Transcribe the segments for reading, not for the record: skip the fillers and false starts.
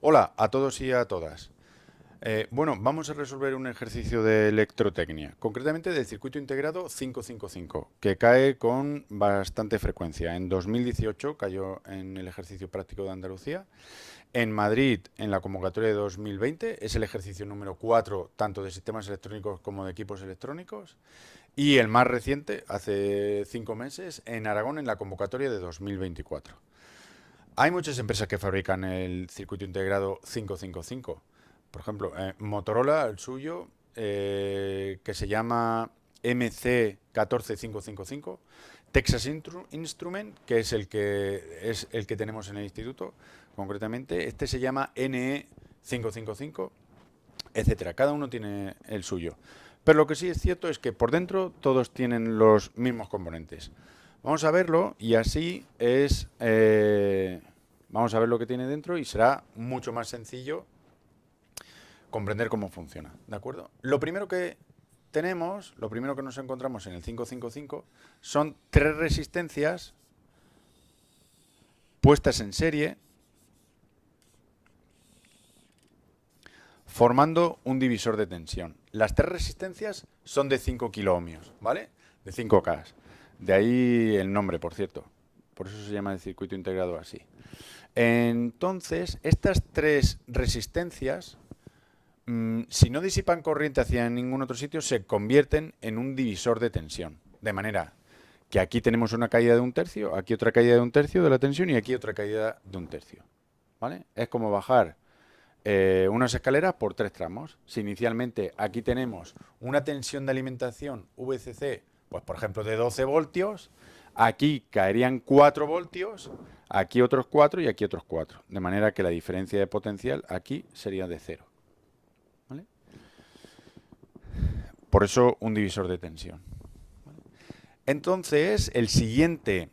Hola a todos y a todas. Bueno, vamos a resolver un ejercicio de electrotecnia, concretamente del circuito integrado 555, que cae con bastante frecuencia. En 2018 cayó en el ejercicio práctico de Andalucía. En Madrid, en la convocatoria de 2020, es el ejercicio número 4, tanto de sistemas electrónicos como de equipos electrónicos. Y el más reciente, hace 5 meses, en Aragón, en la convocatoria de 2024. Hay muchas empresas que fabrican el circuito integrado 555. Por ejemplo, Motorola, el suyo, que se llama MC14555. Texas Instrument, que es el que tenemos en el instituto, concretamente. Este se llama NE555, etcétera. Cada uno tiene el suyo. Pero lo que sí es cierto es que por dentro todos tienen los mismos componentes. Vamos a verlo y así es... vamos a ver lo que tiene dentro y será mucho más sencillo comprender cómo funciona. ¿De acuerdo? Lo primero que tenemos, lo primero que nos encontramos en el 555 son tres resistencias puestas en serie formando un divisor de tensión. Las tres resistencias son de 5 kiloohmios, ¿vale? De 5K. De ahí el nombre, por cierto. Por eso se llama el circuito integrado así. Entonces, estas tres resistencias, si no disipan corriente hacia ningún otro sitio, se convierten en un divisor de tensión. De manera que aquí tenemos una caída de 1/3, aquí otra caída de 1/3 de la tensión y aquí otra caída de 1/3. ¿Vale? Es como bajar unas escaleras por 3 tramos. Si inicialmente aquí tenemos una tensión de alimentación VCC, pues por ejemplo de 12 voltios, aquí caerían 4 voltios, aquí otros 4 y aquí otros 4. De manera que la diferencia de potencial aquí sería de 0. ¿Vale? Por eso un divisor de tensión. ¿Vale? Entonces, el siguiente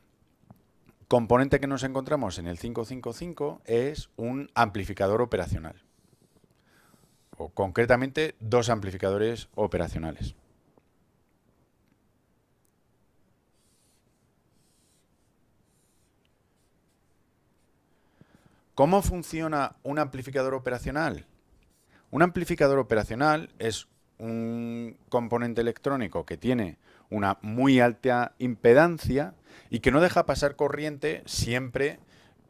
componente que nos encontramos en el 555 es un amplificador operacional. O concretamente, dos amplificadores operacionales. ¿Cómo funciona un amplificador operacional? Un amplificador operacional es un componente electrónico que tiene una muy alta impedancia y que no deja pasar corriente siempre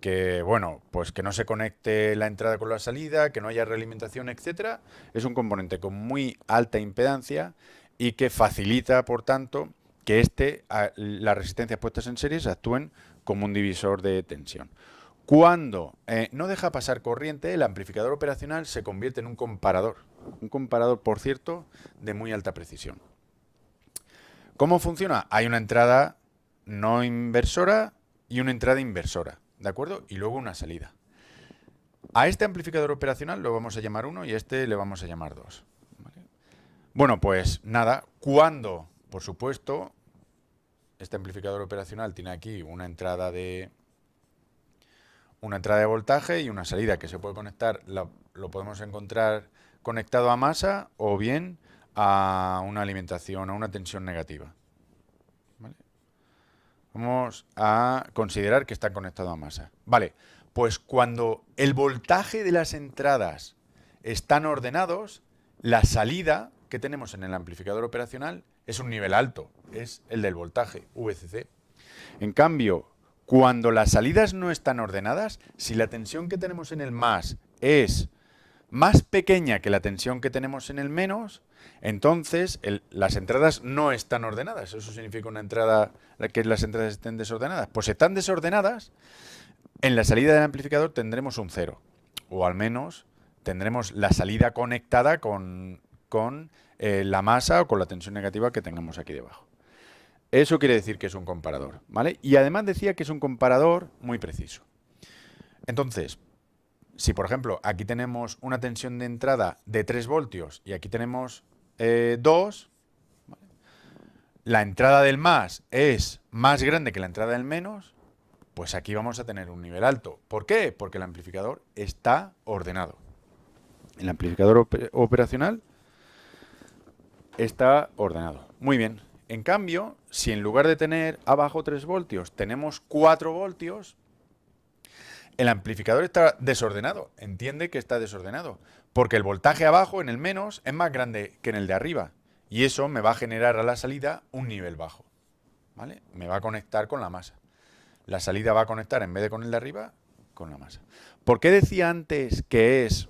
que, bueno, pues que no se conecte la entrada con la salida, que no haya realimentación, etcétera. Es un componente con muy alta impedancia y que facilita, por tanto, que las resistencias puestas en series actúen como un divisor de tensión. Cuando no deja pasar corriente, el amplificador operacional se convierte en un comparador. Un comparador, por cierto, de muy alta precisión. ¿Cómo funciona? Hay una entrada no inversora y una entrada inversora, ¿de acuerdo? Y luego una salida. A este amplificador operacional lo vamos a llamar 1 y a este le vamos a llamar 2. ¿Vale? Bueno, pues nada, cuando, por supuesto, este amplificador operacional tiene aquí una entrada de voltaje y una salida que se puede conectar, lo podemos encontrar conectado a masa o bien a una alimentación, a una tensión negativa. ¿Vale? Vamos a considerar que está conectado a masa. Vale, pues cuando el voltaje de las entradas están ordenados, la salida que tenemos en el amplificador operacional es un nivel alto, es el del voltaje, VCC. En cambio, cuando las salidas no están ordenadas, si la tensión que tenemos en el más es más pequeña que la tensión que tenemos en el menos, entonces las entradas no están ordenadas. Eso significa una entrada, que las entradas estén desordenadas. Pues si están desordenadas, en la salida del amplificador tendremos un 0. O al menos tendremos la salida conectada con la masa o con la tensión negativa que tengamos aquí debajo. Eso quiere decir que es un comparador, ¿vale? Y además decía que es un comparador muy preciso. Entonces, si por ejemplo aquí tenemos una tensión de entrada de 3 voltios y aquí tenemos 2, ¿vale? La entrada del más es más grande que la entrada del menos, pues aquí vamos a tener un nivel alto. ¿Por qué? Porque el amplificador está ordenado. El amplificador operacional está ordenado. Muy bien. En cambio, si en lugar de tener abajo 3 voltios tenemos 4 voltios, el amplificador está desordenado. Entiende que está desordenado. Porque el voltaje abajo, en el menos, es más grande que en el de arriba. Y eso me va a generar a la salida un nivel bajo. ¿Vale? Me va a conectar con la masa. La salida va a conectar, en vez de con el de arriba, con la masa. ¿Por qué decía antes que es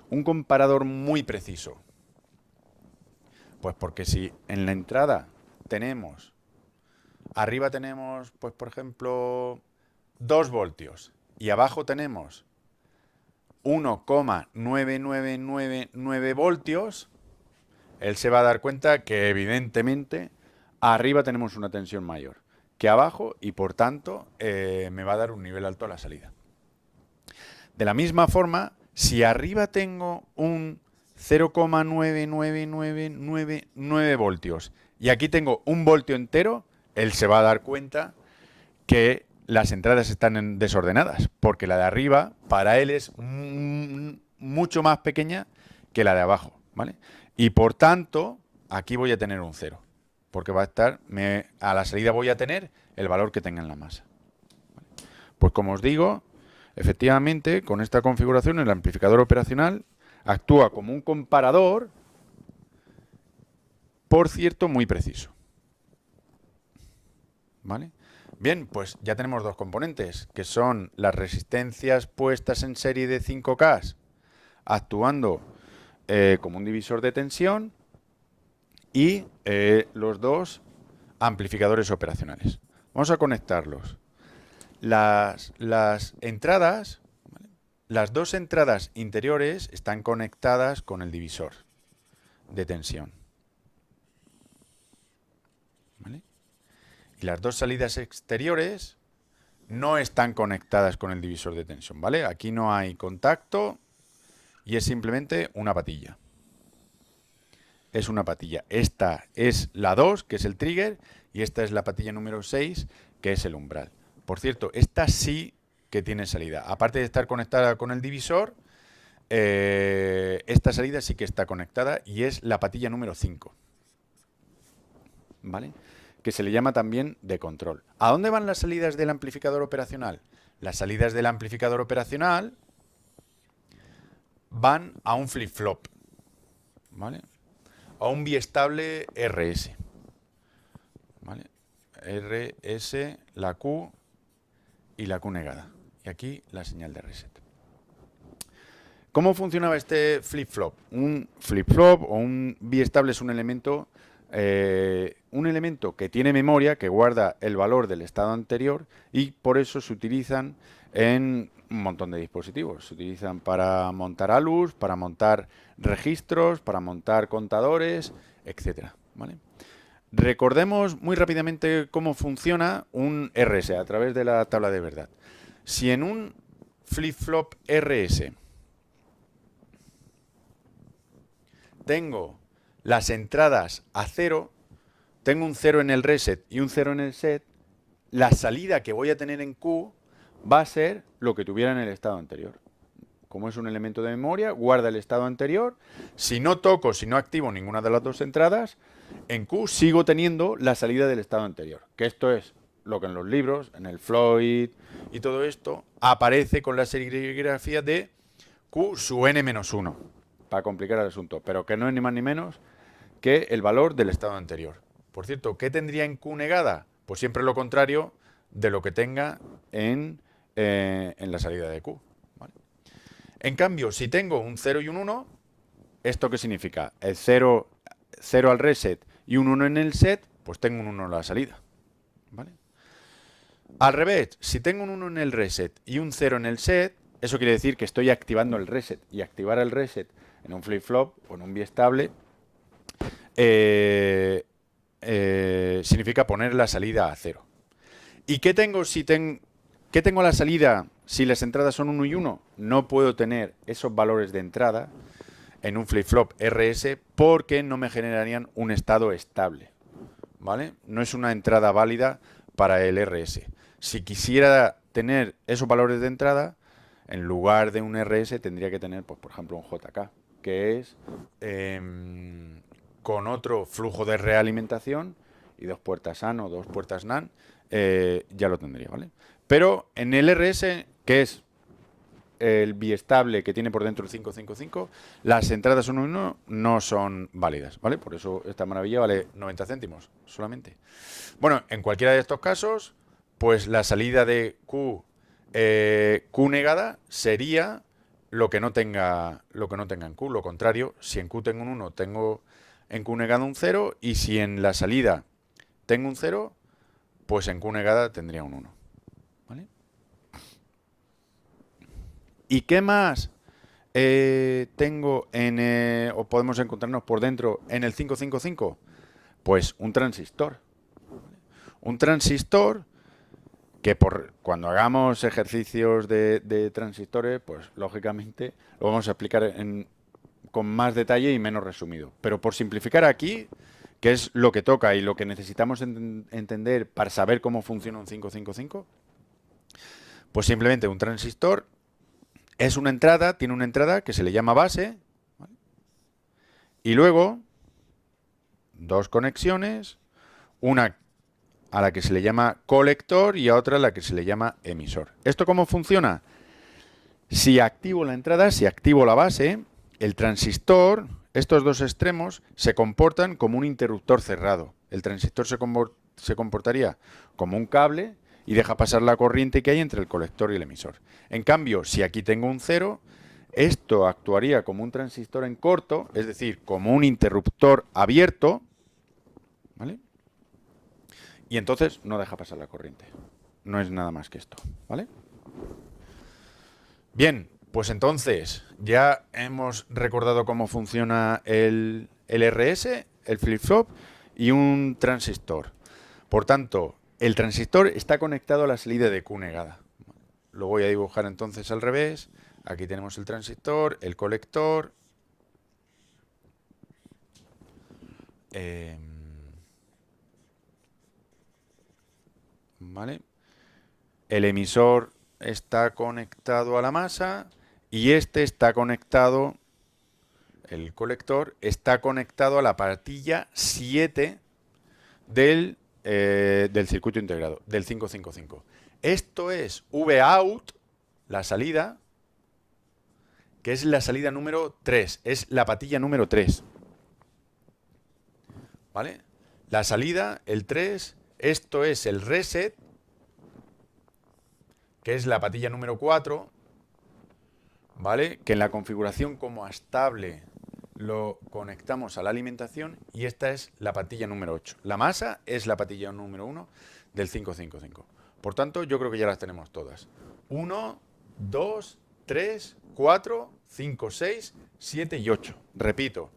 un comparador muy preciso? Pues porque si en la entrada tenemos, arriba tenemos, pues por ejemplo, 2 voltios y abajo tenemos 1,9999 voltios, él se va a dar cuenta que evidentemente arriba tenemos una tensión mayor que abajo y por tanto me va a dar un nivel alto a la salida. De la misma forma, si arriba tengo un 0,99999 voltios y aquí tengo un voltio entero, él se va a dar cuenta que las entradas están desordenadas, porque la de arriba para él es mucho más pequeña que la de abajo, ¿vale? Y por tanto, aquí voy a tener un 0, porque va a estar, a la salida voy a tener el valor que tenga en la masa. ¿Vale? Pues como os digo, efectivamente, con esta configuración el amplificador operacional actúa como un comparador, por cierto, muy preciso. ¿Vale? Bien, pues ya tenemos dos componentes, que son las resistencias puestas en serie de 5K, actuando como un divisor de tensión, y los dos amplificadores operacionales. Vamos a conectarlos. Las entradas, ¿vale? Las dos entradas interiores están conectadas con el divisor de tensión. ¿Vale? Y las dos salidas exteriores no están conectadas con el divisor de tensión, ¿vale? Aquí no hay contacto y es simplemente una patilla. Es una patilla. Esta es la 2, que es el trigger, y esta es la patilla número 6, que es el umbral. Por cierto, esta sí que tiene salida. Aparte de estar conectada con el divisor, esta salida sí que está conectada y es la patilla número 5. ¿Vale? Que se le llama también de control. ¿A dónde van las salidas del amplificador operacional? Las salidas del amplificador operacional van a un flip-flop, ¿vale? A un biestable RS, ¿vale? RS, la Q y la Q negada. Y aquí la señal de reset. ¿Cómo funcionaba este flip-flop? Un flip-flop o un biestable es un elemento que tiene memoria, que guarda el valor del estado anterior, y por eso se utilizan en un montón de dispositivos. Se utilizan para montar ALUs, para montar registros, para montar contadores, etcétera, ¿vale? Recordemos muy rápidamente cómo funciona un RS a través de la tabla de verdad. Si en un flip-flop RS tengo las entradas a 0, tengo un 0 en el reset y un 0 en el set, la salida que voy a tener en Q va a ser lo que tuviera en el estado anterior. Como es un elemento de memoria, guarda el estado anterior. Si no toco, si no activo ninguna de las dos entradas, en Q sigo teniendo la salida del estado anterior. Que esto es lo que en los libros, en el Floyd y todo esto, aparece con la serigrafía de Q su n-1, para complicar el asunto, pero que no es ni más ni menos que el valor del estado anterior. Por cierto, ¿qué tendría en Q negada? Pues siempre lo contrario de lo que tenga en la salida de Q. ¿Vale? En cambio, si tengo un 0 y un 1, ¿esto qué significa? El 0 al reset y un 1 en el set, pues tengo un 1 en la salida. ¿Vale? Al revés, si tengo un 1 en el reset y un 0 en el set, eso quiere decir que estoy activando el reset. Y activar el reset en un flip-flop o en un biestable significa poner la salida a 0. ¿Y qué tengo qué tengo a la salida si las entradas son 1 y 1? No puedo tener esos valores de entrada en un flip-flop RS porque no me generarían un estado estable, ¿vale? No es una entrada válida para el RS. Si quisiera tener esos valores de entrada, en lugar de un RS tendría que tener, pues, por ejemplo, un JK, que es con otro flujo de realimentación y 2 puertas AND o 2 puertas NAND, ya lo tendría, ¿vale? Pero en el RS que es el biestable que tiene por dentro el 555, las entradas 1 y 1 no son válidas, ¿vale? Por eso esta maravilla vale 90 céntimos solamente. Bueno, en cualquiera de estos casos, pues la salida de Q, Q negada sería lo que no tenga en Q. Lo contrario, si en Q tengo un 1, tengo en Q negada un 0, y si en la salida tengo un 0, pues en Q negada tendría un 1. ¿Vale? ¿Y qué más tengo o podemos encontrarnos por dentro en el 555? Pues un transistor. Un transistor que cuando hagamos ejercicios de transistores, pues lógicamente lo vamos a explicar con más detalle y menos resumido. Pero por simplificar aquí, que es lo que toca y lo que necesitamos entender para saber cómo funciona un 555, pues simplemente un transistor es una entrada, tiene una entrada que se le llama base, ¿vale? Y luego dos conexiones, una a la que se le llama colector y a otra a la que se le llama emisor. ¿Esto cómo funciona? Si activo la entrada, si activo la base, el transistor, estos dos extremos, se comportan como un interruptor cerrado. El transistor se comportaría como un cable y deja pasar la corriente que hay entre el colector y el emisor. En cambio, si aquí tengo un 0, esto actuaría como un transistor en corto, es decir, como un interruptor abierto, ¿vale? Y entonces no deja pasar la corriente. No es nada más que esto, ¿vale? Bien, pues entonces ya hemos recordado cómo funciona el RS, el flip-flop y un transistor. Por tanto, el transistor está conectado a la salida de Q negada. Lo voy a dibujar entonces al revés. Aquí tenemos el transistor, el colector. ¿Vale? El emisor está conectado a la masa y este está conectado, el colector, está conectado a la patilla 7 del circuito integrado, del 555. Esto es Vout, la salida, que es la salida número 3, es la patilla número 3. ¿Vale? La salida, el 3, esto es el reset, que es la patilla número 4, ¿vale? Que en la configuración como estable lo conectamos a la alimentación, y esta es la patilla número 8. La masa es la patilla número 1 del 555. Por tanto, yo creo que ya las tenemos todas. 1, 2, 3, 4, 5, 6, 7 y 8. Repito,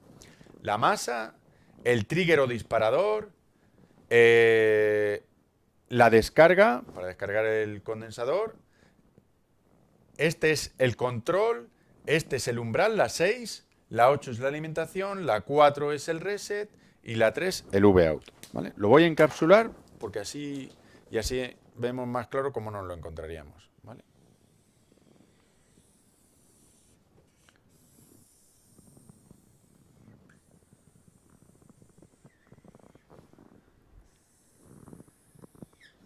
la masa, el trigger o disparador, la descarga, para descargar el condensador, este es el control, este es el umbral, la 6, la 8 es la alimentación, la 4 es el reset y la 3 el Vout. ¿Vale? Lo voy a encapsular porque así vemos más claro cómo nos lo encontraríamos. ¿Vale?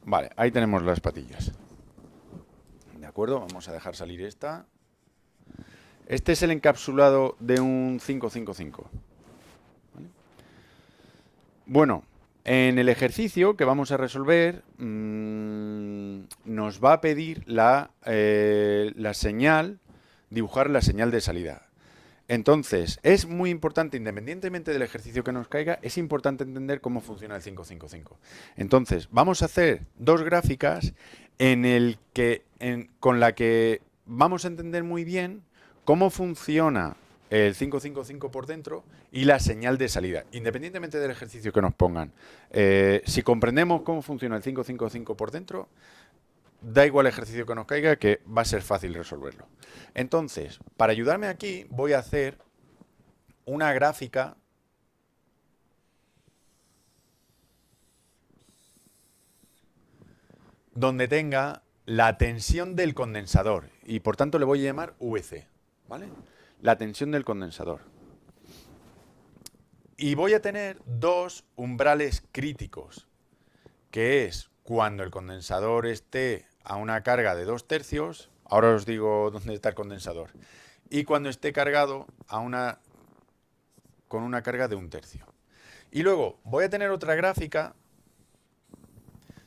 Vale, ahí tenemos las patillas. ¿De acuerdo? Vamos a dejar salir esta. Este es el encapsulado de un 555. ¿Vale? Bueno, en el ejercicio que vamos a resolver nos va a pedir la señal, dibujar la señal de salida. Entonces, es muy importante, independientemente del ejercicio que nos caiga, es importante entender cómo funciona el 555. Entonces, vamos a hacer dos gráficas con la que vamos a entender muy bien cómo funciona el 555 por dentro y la señal de salida, independientemente del ejercicio que nos pongan. Si comprendemos cómo funciona el 555 por dentro, da igual el ejercicio que nos caiga, que va a ser fácil resolverlo. Entonces, para ayudarme aquí, voy a hacer una gráfica donde tenga la tensión del condensador, y por tanto le voy a llamar VC, ¿vale? La tensión del condensador. Y voy a tener dos umbrales críticos, que es cuando el condensador esté a una carga de 2/3 Ahora os digo dónde está el condensador. Y cuando esté cargado con una carga de 1/3. Y luego voy a tener otra gráfica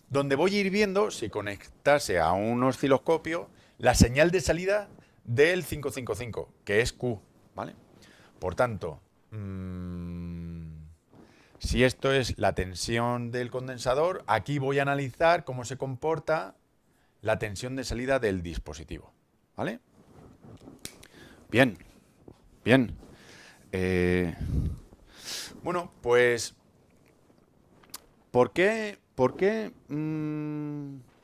donde voy a ir viendo, si conectase a un osciloscopio, la señal de salida del 555, que es Q, ¿vale? Por tanto, si esto es la tensión del condensador, aquí voy a analizar cómo se comporta la tensión de salida del dispositivo, ¿vale? Bien, bien. Bueno, pues, ¿por qué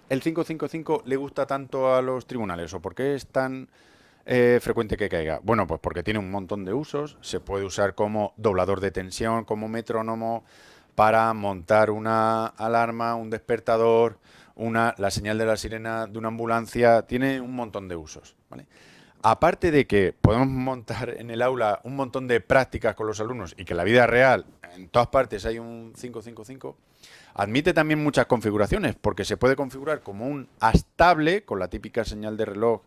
el 555 le gusta tanto a los tribunales? ¿O por qué es tan frecuente que caiga? Bueno, pues porque tiene un montón de usos. Se puede usar como doblador de tensión, como metrónomo, para montar una alarma, un despertador, la señal de la sirena de una ambulancia. Tiene un montón de usos, ¿vale? Aparte de que podemos montar en el aula un montón de prácticas con los alumnos y que en la vida real, en todas partes hay un 555, admite también muchas configuraciones, porque se puede configurar como un astable, con la típica señal de reloj,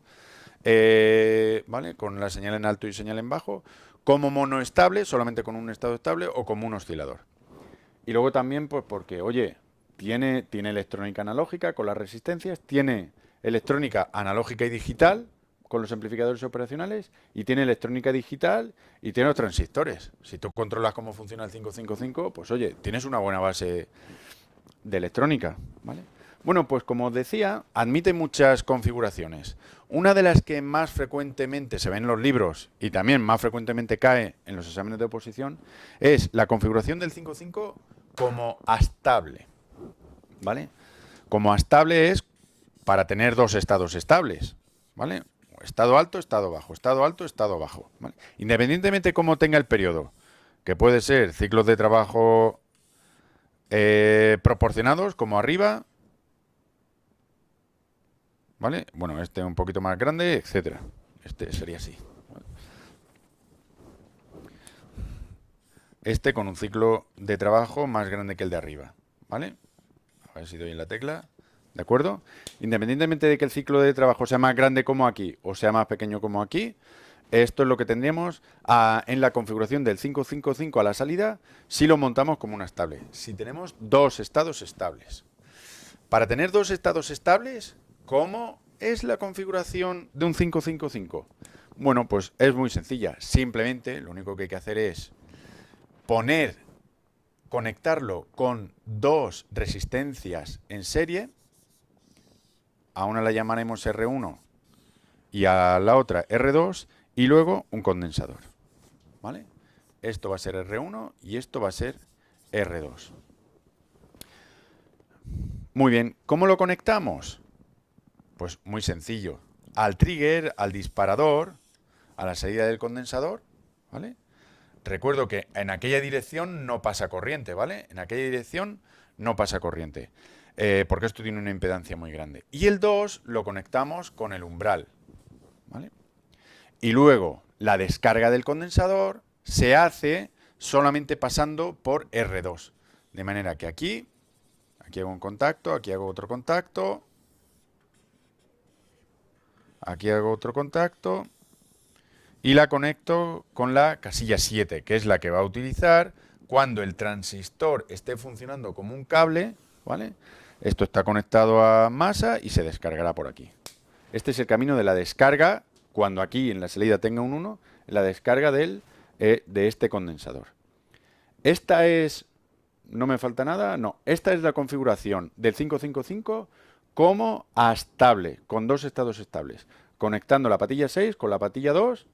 ¿vale? Con la señal en alto y señal en bajo, como monoestable, solamente con un estado estable, o como un oscilador. Y luego también, pues porque, oye, tiene electrónica analógica con las resistencias, tiene electrónica analógica y digital con los amplificadores operacionales, y tiene electrónica digital y tiene los transistores. Si tú controlas cómo funciona el 555, pues oye, tienes una buena base de electrónica, ¿vale? Bueno, pues como os decía, admite muchas configuraciones. Una de las que más frecuentemente se ve en los libros y también más frecuentemente cae en los exámenes de oposición es la configuración del 5.5 como astable, ¿vale? Como astable es para tener dos estados estables, ¿vale? Estado alto, estado bajo, estado alto, estado bajo, ¿vale? Independientemente cómo tenga el periodo, que puede ser ciclos de trabajo proporcionados, como arriba, ¿vale? Bueno, este un poquito más grande, etcétera. Este sería así, ¿vale? Este con un ciclo de trabajo más grande que el de arriba, ¿vale? A ver si doy en la tecla. ¿De acuerdo? Independientemente de que el ciclo de trabajo sea más grande como aquí o sea más pequeño como aquí, esto es lo que tendríamos en la configuración del 555 a la salida si lo montamos como una estable. Si tenemos dos estados estables. Para tener dos estados estables, ¿cómo es la configuración de un 555? Bueno, pues es muy sencilla. Simplemente lo único que hay que hacer es conectarlo con dos resistencias en serie. A una la llamaremos R1 y a la otra R2, y luego un condensador, ¿vale? Esto va a ser R1 y esto va a ser R2. Muy bien, ¿cómo lo conectamos? Pues muy sencillo. Al trigger, al disparador, a la salida del condensador, ¿vale? Recuerdo que en aquella dirección no pasa corriente, ¿vale? En aquella dirección no pasa corriente, porque esto tiene una impedancia muy grande. Y el 2 lo conectamos con el umbral, ¿vale? Y luego la descarga del condensador se hace solamente pasando por R2. De manera que aquí hago un contacto, aquí hago otro contacto, aquí hago otro contacto, y la conecto con la casilla 7, que es la que va a utilizar cuando el transistor esté funcionando como un cable, ¿vale? Esto está conectado a masa y se descargará por aquí. Este es el camino de la descarga, cuando aquí en la salida tenga un 1, la descarga de este condensador. Esta es, no me falta nada, no, esta es la configuración del 555 como astable, con dos estados estables, conectando la patilla 6 con la patilla 2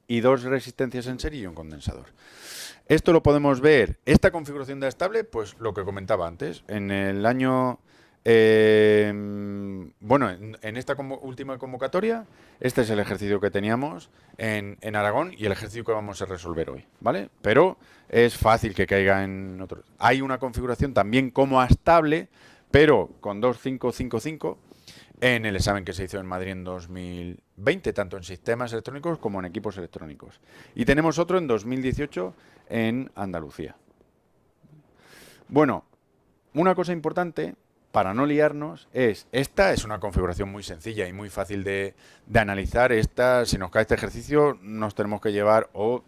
y dos resistencias en serie y un condensador. Esto lo podemos ver, esta configuración de estable, pues lo que comentaba antes, en el año, bueno, en esta última convocatoria, este es el ejercicio que teníamos en Aragón y el ejercicio que vamos a resolver hoy, ¿vale? Pero es fácil que caiga en otros. Hay una configuración también como estable, pero con 2.555, en el examen que se hizo en Madrid en 2020, tanto en sistemas electrónicos como en equipos electrónicos. Y tenemos otro en 2018 en Andalucía. Bueno, una cosa importante para no liarnos, esta es una configuración muy sencilla y muy fácil de analizar. Esta, si nos cae este ejercicio, nos tenemos que llevar o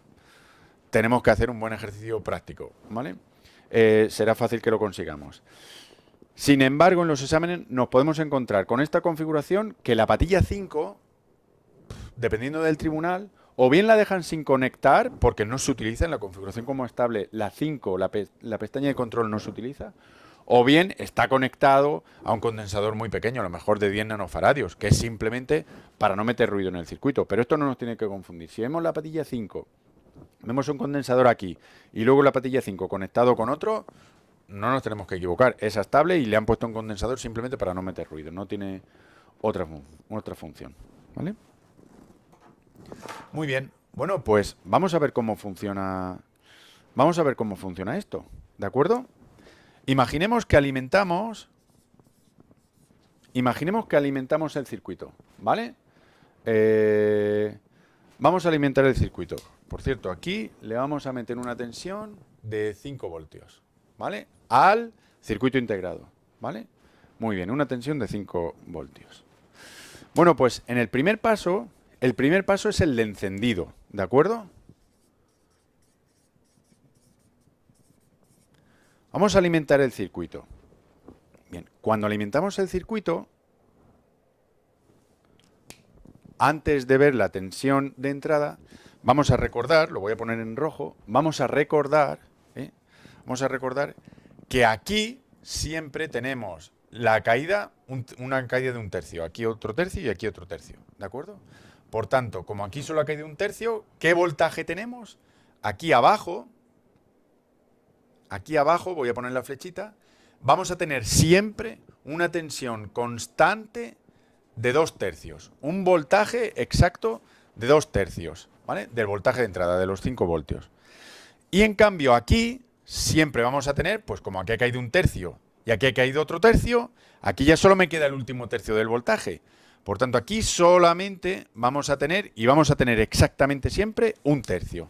tenemos que hacer un buen ejercicio práctico, ¿vale? Será fácil que lo consigamos. Sin embargo, en los exámenes nos podemos encontrar con esta configuración que la patilla 5, dependiendo del tribunal, o bien la dejan sin conectar, porque no se utiliza en la configuración como estable, la 5, la pestaña de control no se utiliza, o bien está conectado a un condensador muy pequeño, a lo mejor de 10 nanofaradios, que es simplemente para no meter ruido en el circuito. Pero esto no nos tiene que confundir. Si vemos la patilla 5, vemos un condensador aquí, y luego la patilla 5 conectado con otro, no nos tenemos que equivocar. Es estable y le han puesto un condensador simplemente para no meter ruido. No tiene otra función. ¿Vale? Muy bien. Bueno, pues vamos a ver cómo funciona. Vamos a ver cómo funciona esto. ¿De acuerdo? Imaginemos que alimentamos el circuito, ¿vale? Vamos a alimentar el circuito. Por cierto, aquí le vamos a meter una tensión de 5 voltios, ¿vale? Al circuito integrado, ¿vale? Muy bien, una tensión de 5 voltios. Bueno, pues en el primer paso es el de encendido, ¿de acuerdo? Vamos a alimentar el circuito. Bien, cuando alimentamos el circuito, antes de ver la tensión de entrada, vamos a recordar, lo voy a poner en rojo, vamos a recordar que aquí siempre tenemos la caída, una caída de 1/3, aquí otro tercio y aquí otro tercio, ¿de acuerdo? Por tanto, como aquí solo ha caído 1/3, ¿qué voltaje tenemos? Aquí abajo, voy a poner la flechita, vamos a tener siempre una tensión constante de 2/3, un voltaje exacto de 2/3, ¿vale? Del voltaje de entrada, de los 5 voltios. Y en cambio aquí siempre vamos a tener, pues como aquí ha caído 1/3 y aquí ha caído otro tercio, aquí ya solo me queda el último tercio del voltaje. Por tanto, aquí solamente vamos a tener exactamente siempre 1/3.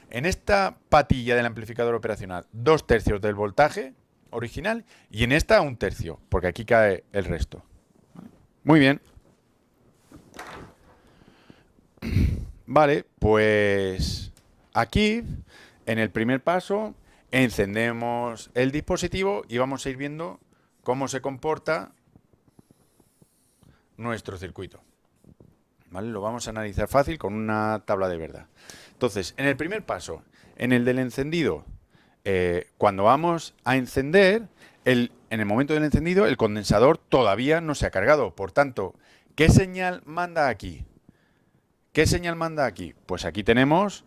En esta patilla del amplificador operacional, 2/3 del voltaje original y en esta 1/3, porque aquí cae el resto. Muy bien. Vale, pues aquí, en el primer paso, encendemos el dispositivo y vamos a ir viendo cómo se comporta nuestro circuito. ¿Vale? Lo vamos a analizar fácil con una tabla de verdad. Entonces, en el primer paso, en el del encendido, cuando vamos a encender, en el momento del encendido, el condensador todavía no se ha cargado. Por tanto, ¿qué señal manda aquí? ¿Qué señal manda aquí? Pues aquí tenemos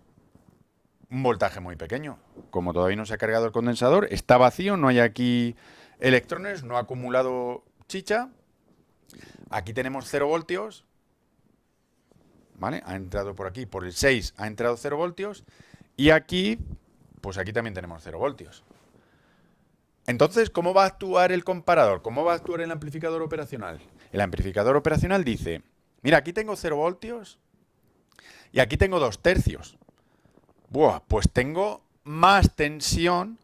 un voltaje muy pequeño. Como todavía no se ha cargado el condensador, está vacío, no hay aquí electrones, no ha acumulado chicha. Aquí tenemos 0 voltios. ¿Vale? Ha entrado por aquí, por el 6 ha entrado 0 voltios. Y aquí, pues aquí también tenemos 0 voltios. Entonces, ¿cómo va a actuar el comparador? ¿Cómo va a actuar el amplificador operacional? El amplificador operacional dice, mira, aquí tengo 0 voltios y aquí tengo 2/3. Buah, pues tengo más tensión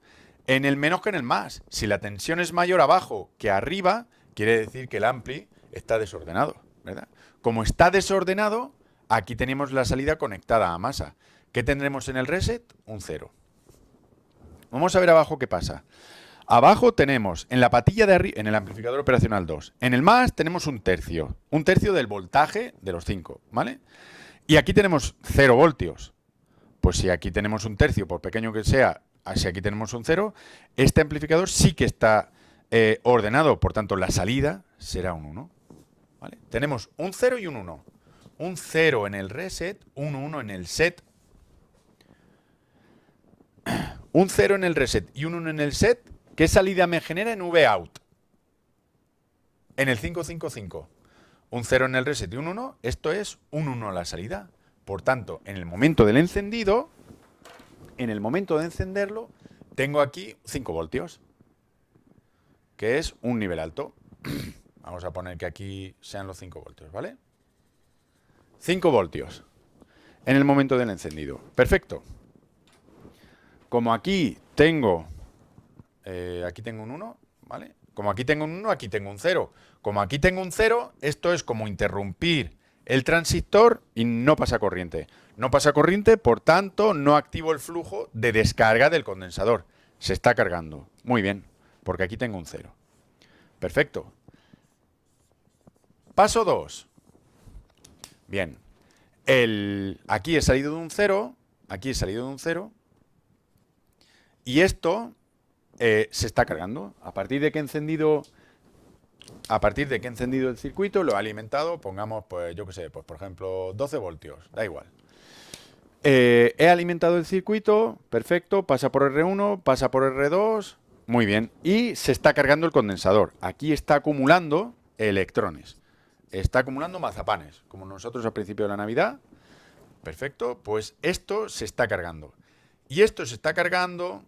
en el menos que en el más. Si la tensión es mayor abajo que arriba, quiere decir que el ampli está desordenado, ¿verdad? Como está desordenado, aquí tenemos la salida conectada a masa. ¿Qué tendremos en el reset? Un 0. Vamos a ver abajo qué pasa. Abajo tenemos, en la patilla de arriba, en el amplificador operacional 2, en el más tenemos 1/3. 1/3 del voltaje de los 5, ¿vale? Y aquí tenemos 0 voltios. Pues si aquí tenemos 1/3, por pequeño que sea, si aquí tenemos un 0, este amplificador sí que está ordenado, por tanto la salida será un 1. ¿Vale? Tenemos un 0 y un 1. Un 0 en el reset, un 1 en el set. Un 0 en el reset y un 1 en el set, ¿qué salida me genera en Vout? En el 555. Un 0 en el reset y un 1, esto es un 1 a la salida. Por tanto, en el momento del encendido, en el momento de encenderlo, tengo aquí 5 voltios, que es un nivel alto. Vamos a poner que aquí sean los 5 voltios, ¿vale? 5 voltios en el momento del encendido. Perfecto. Como aquí tengo un 1, ¿vale? Como aquí tengo un 1, aquí tengo un 0. Como aquí tengo un 0, esto es como interrumpir el transistor y no pasa corriente. No pasa corriente, por tanto, no activo el flujo de descarga del condensador. Se está cargando. Muy bien, porque aquí tengo un 0. Perfecto. Paso 2. Bien. Aquí he salido de un 0, aquí he salido de un 0, y esto se está cargando. A partir de que he encendido el circuito, lo he alimentado, pongamos, pues yo qué sé, pues por ejemplo 12 voltios, da igual. He alimentado el circuito, perfecto, pasa por R1, pasa por R2, muy bien, y se está cargando el condensador. Aquí está acumulando electrones, está acumulando mazapanes, como nosotros al principio de la Navidad. Perfecto, pues esto se está cargando. Y esto se está cargando,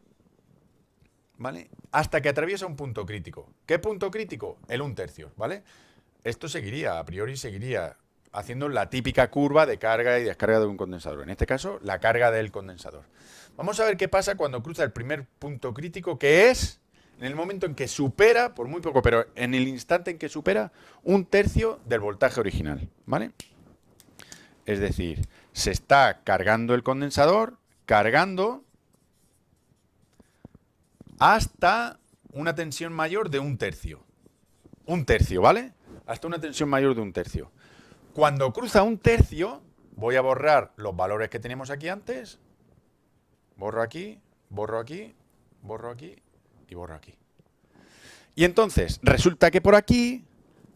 ¿vale? Hasta que atraviesa un punto crítico. ¿Qué punto crítico? El 1/3, ¿vale? Esto seguiría, a priori seguiría haciendo la típica curva de carga y descarga de un condensador. En este caso, la carga del condensador. Vamos a ver qué pasa cuando cruza el primer punto crítico, que es en el momento en que supera, por muy poco, pero en el instante en que supera 1/3 del voltaje original, ¿vale? Es decir, se está cargando el condensador, cargando hasta una tensión mayor de 1/3. 1/3, ¿vale? Hasta una tensión mayor de 1/3. Cuando cruza 1/3, voy a borrar los valores que teníamos aquí antes. Borro aquí, borro aquí, borro aquí y borro aquí. Y entonces, resulta que por aquí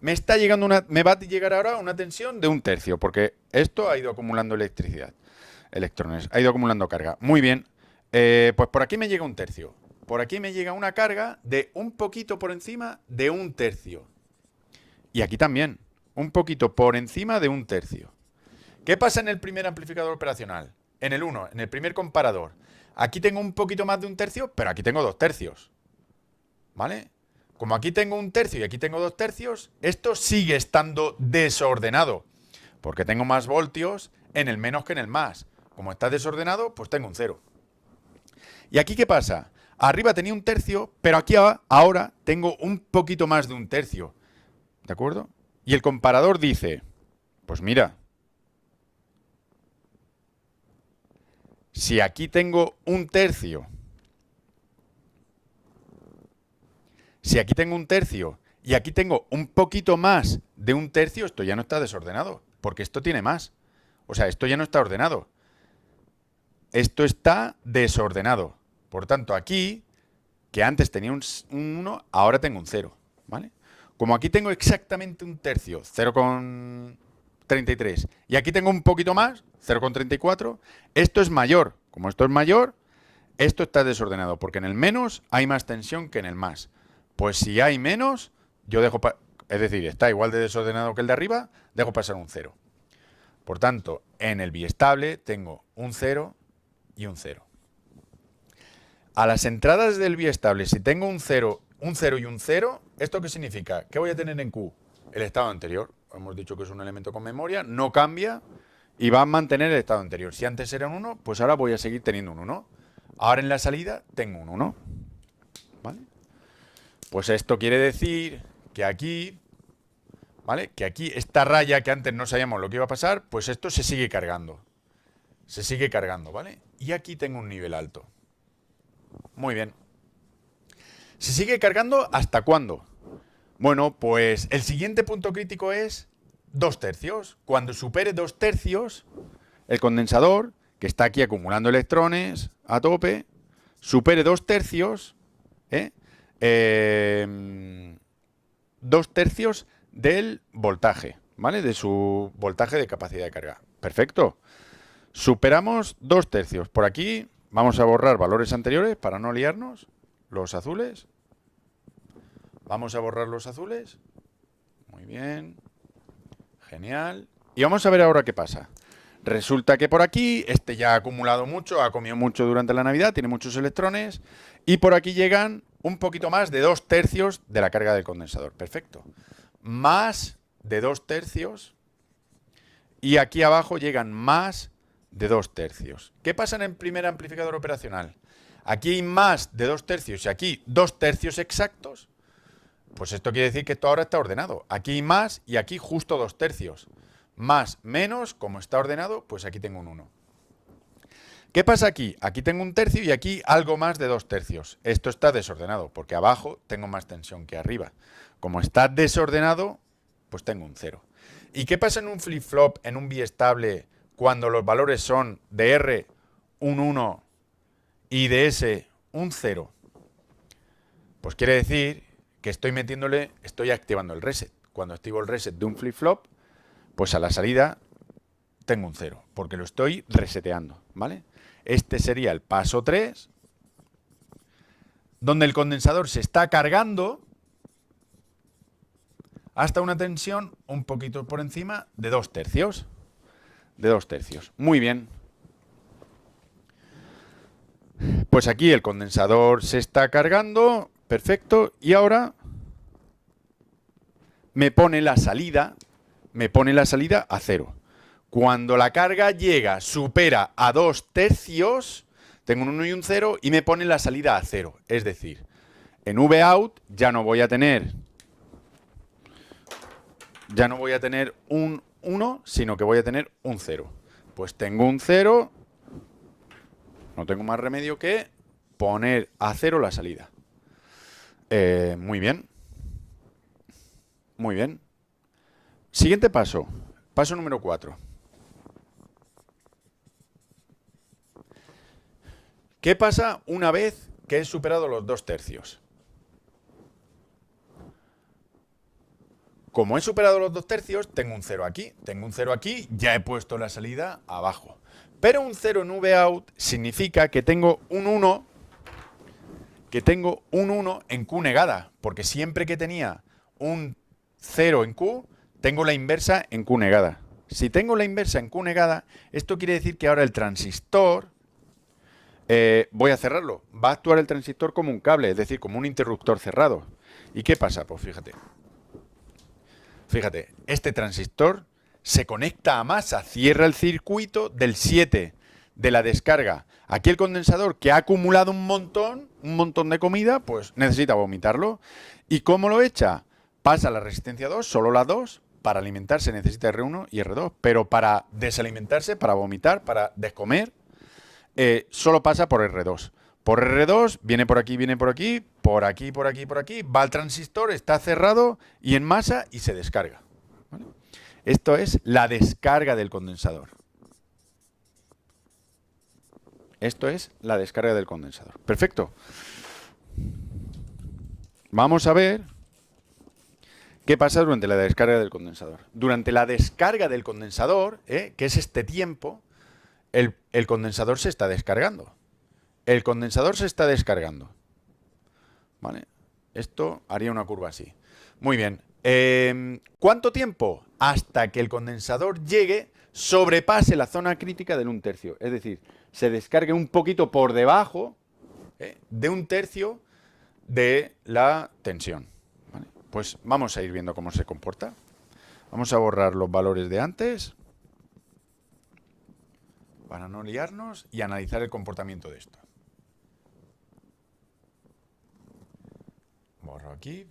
me va a llegar ahora una tensión de 1/3, porque esto ha ido acumulando electrones, ha ido acumulando carga. Muy bien, pues por aquí me llega 1/3. Por aquí me llega una carga de un poquito por encima de 1/3. Y aquí también, un poquito por encima de 1/3. ¿Qué pasa en el primer amplificador operacional? En el 1, en el primer comparador. Aquí tengo un poquito más de 1/3, pero aquí tengo 2/3. ¿Vale? Como aquí tengo 1/3 y aquí tengo 2/3, esto sigue estando desordenado, porque tengo más voltios en el menos que en el más. Como está desordenado, pues tengo un 0. ¿Y aquí qué pasa? Arriba tenía 1/3, pero aquí ahora tengo un poquito más de 1/3. ¿De acuerdo? Y el comparador dice, pues mira, si aquí tengo 1/3, si aquí tengo 1/3 y aquí tengo un poquito más de 1/3, esto ya no está desordenado, porque esto tiene más. O sea, esto ya no está ordenado. Esto está desordenado. Por tanto, aquí, que antes tenía un 1, ahora tengo un 0. ¿Vale? Como aquí tengo exactamente 1/3, 0,33, y aquí tengo un poquito más, 0,34, esto es mayor. Como esto es mayor, esto está desordenado, porque en el menos hay más tensión que en el más. Pues si hay menos, yo dejo, es decir, está igual de desordenado que el de arriba, dejo pasar un 0. Por tanto, en el biestable tengo un 0 y un 0. A las entradas del biestable, si tengo un 0 y un 0, ¿esto qué significa? ¿Qué voy a tener en Q? El estado anterior. Hemos dicho que es un elemento con memoria, no cambia y va a mantener el estado anterior. Si antes era un 1, pues ahora voy a seguir teniendo un 1. Ahora en la salida tengo un 1. ¿Vale? Pues esto quiere decir que aquí, ¿vale? Que aquí esta raya que antes no sabíamos lo que iba a pasar, pues esto se sigue cargando. Se sigue cargando, ¿vale? Y aquí tengo un nivel alto. Muy bien. ¿Se sigue cargando hasta cuándo? Bueno, pues el siguiente punto crítico es 2/3. Cuando supere 2/3, el condensador, que está aquí acumulando electrones a tope, supere 2/3, 2/3 del voltaje, ¿vale? De su voltaje de capacidad de carga. Perfecto. Superamos 2/3. Por aquí vamos a borrar valores anteriores para no liarnos. Los azules. Vamos a borrar los azules. Muy bien. Genial. Y vamos a ver ahora qué pasa. Resulta que por aquí, este ya ha acumulado mucho, ha comido mucho durante la Navidad, tiene muchos electrones, y por aquí llegan un poquito más de 2/3 de la carga del condensador. Perfecto. Más de 2/3, y aquí abajo llegan más de 2/3. ¿Qué pasa en el primer amplificador operacional? Aquí hay más de 2/3 y aquí 2/3 exactos. Pues esto quiere decir que esto ahora está ordenado. Aquí más y aquí justo 2/3. Más, menos, como está ordenado, pues aquí tengo un 1. ¿Qué pasa aquí? Aquí tengo 1/3 y aquí algo más de 2/3. Esto está desordenado, porque abajo tengo más tensión que arriba. Como está desordenado, pues tengo un 0. ¿Y qué pasa en un flip-flop, en un biestable, cuando los valores son de R un 1 y de S un 0? Pues quiere decir que estoy activando el reset. Cuando activo el reset de un flip-flop, pues a la salida tengo un 0, porque lo estoy reseteando, ¿vale? Este sería el paso 3, donde el condensador se está cargando hasta una tensión un poquito por encima de 2/3. De 2/3. Muy bien. Pues aquí el condensador se está cargando, perfecto, y ahora me pone la salida a 0. Cuando la carga supera a 2/3, tengo un 1 y un 0 y me pone la salida a 0. Es decir, en Vout ya no voy a tener un 1, sino que voy a tener un 0. Pues tengo un 0, no tengo más remedio que poner a 0 la salida. Muy bien. Muy bien. Siguiente paso. Paso número 4. ¿Qué pasa una vez que he superado los 2/3? Como he superado los 2/3, tengo un 0 aquí. Tengo un 0 aquí, ya he puesto la salida abajo. Pero un 0 en Vout significa que tengo un 1, en Q negada. Porque siempre que tenía un 0 en Q, tengo la inversa en Q negada. Si tengo la inversa en Q negada, esto quiere decir que ahora el transistor, voy a cerrarlo. Va a actuar el transistor como un cable, es decir, como un interruptor cerrado. ¿Y qué pasa? Pues fíjate, este transistor se conecta a masa, cierra el circuito del 7 de la descarga. Aquí el condensador, que ha acumulado un montón de comida, pues necesita vomitarlo. ¿Y cómo lo echa? Pasa a la resistencia 2, solo la 2. Para alimentarse necesita R1 y R2, pero para desalimentarse, para vomitar, para descomer, solo pasa por R2. Por R2, viene por aquí, por aquí, va al transistor, está cerrado y en masa y se descarga. ¿Vale? Esto es la descarga del condensador. Esto es la descarga del condensador. Perfecto. Vamos a ver qué pasa durante la descarga del condensador. Durante la descarga del condensador, que es este tiempo, el condensador se está descargando. El condensador se está descargando. ¿Vale? Esto haría una curva así. Muy bien. ¿Cuánto tiempo? Hasta que el condensador sobrepase la zona crítica del 1/3. Es decir, se descargue un poquito por debajo de 1/3 de la tensión. ¿Vale? Pues vamos a ir viendo cómo se comporta. Vamos a borrar los valores de antes para no liarnos y analizar el comportamiento de esto. Borro aquí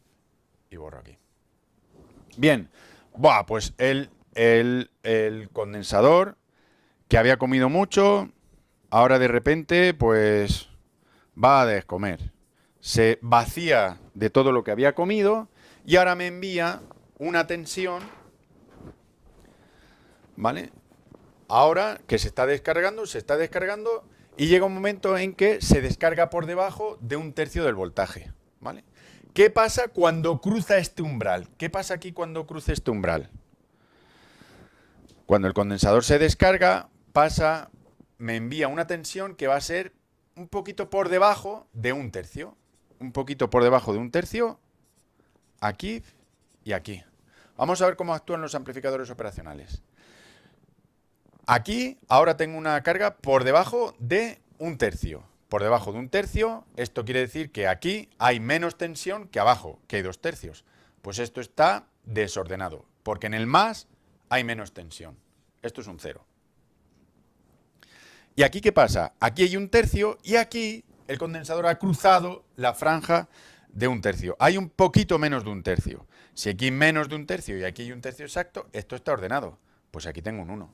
y borro aquí. Bien, pues el condensador que había comido mucho, ahora de repente pues va a descomer. Se vacía de todo lo que había comido y ahora me envía una tensión, ¿vale? Ahora que se está descargando y llega un momento en que se descarga por debajo de 1/3 del voltaje, ¿vale? ¿Qué pasa cuando cruza este umbral? ¿Qué pasa aquí cuando cruza este umbral? Cuando el condensador se descarga, me envía una tensión que va a ser un poquito por debajo de 1/3. Un poquito por debajo de 1/3, aquí y aquí. Vamos a ver cómo actúan los amplificadores operacionales. Aquí ahora tengo una carga por debajo de 1/3. Por debajo de 1/3, esto quiere decir que aquí hay menos tensión que abajo, que hay 2/3. Pues esto está desordenado, porque en el más hay menos tensión. Esto es un 0. ¿Y aquí qué pasa? Aquí hay 1/3 y aquí el condensador ha cruzado la franja de un tercio. Hay un poquito menos de un tercio. Si aquí hay menos de un tercio y aquí hay un tercio exacto, esto está ordenado. Pues aquí tengo un 1.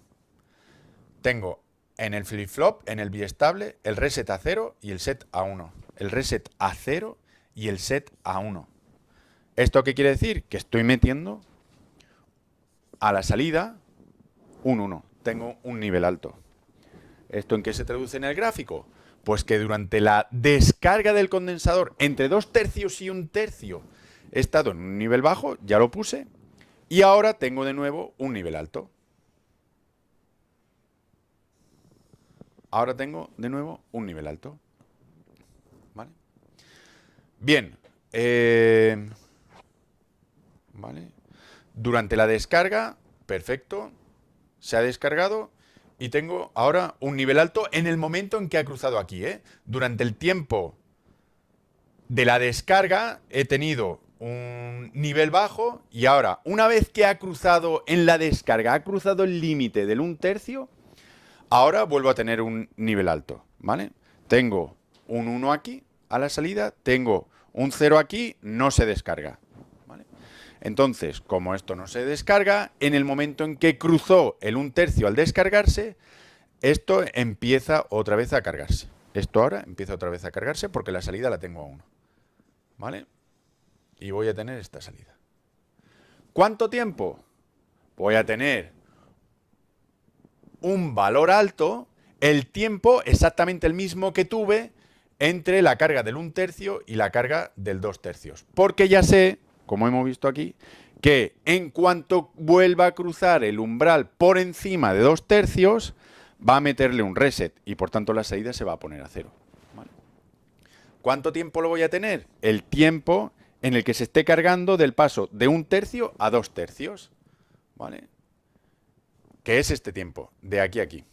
Tengo en el flip-flop, en el biestable, el reset a 0 y el set a 1. El reset a 0 y el set a 1. ¿Esto qué quiere decir? Que estoy metiendo a la salida un 1. Tengo un nivel alto. ¿Esto en qué se traduce en el gráfico? Pues que durante la descarga del condensador entre 2 tercios y 1 tercio he estado en un nivel bajo, ya lo puse, y ahora tengo de nuevo un nivel alto. Ahora tengo de nuevo un nivel alto. ¿Vale? Bien. ¿Vale? Durante la descarga, perfecto, se ha descargado y tengo ahora un nivel alto en el momento en que ha cruzado aquí. Durante el tiempo de la descarga he tenido un nivel bajo y ahora, una vez que ha cruzado en la descarga, ha cruzado el límite del 1 tercio, ahora vuelvo a tener un nivel alto, ¿vale? Tengo un 1 aquí a la salida, tengo un 0 aquí, no se descarga, ¿vale? Entonces, como esto no se descarga, en el momento en que cruzó el 1 tercio al descargarse, esto empieza otra vez a cargarse. Esto ahora empieza otra vez a cargarse porque la salida la tengo a 1, ¿vale? Y voy a tener esta salida. ¿Cuánto tiempo? Voy a tener un valor alto, el tiempo exactamente el mismo que tuve entre la carga del 1 tercio y la carga del 2 tercios. Porque ya sé, como hemos visto aquí, que en cuanto vuelva a cruzar el umbral por encima de 2 tercios, va a meterle un reset y por tanto la salida se va a poner a 0. ¿Vale? ¿Cuánto tiempo lo voy a tener? El tiempo en el que se esté cargando del paso de 1 tercio a 2 tercios. ¿Vale? Que es este tiempo, de aquí a aquí.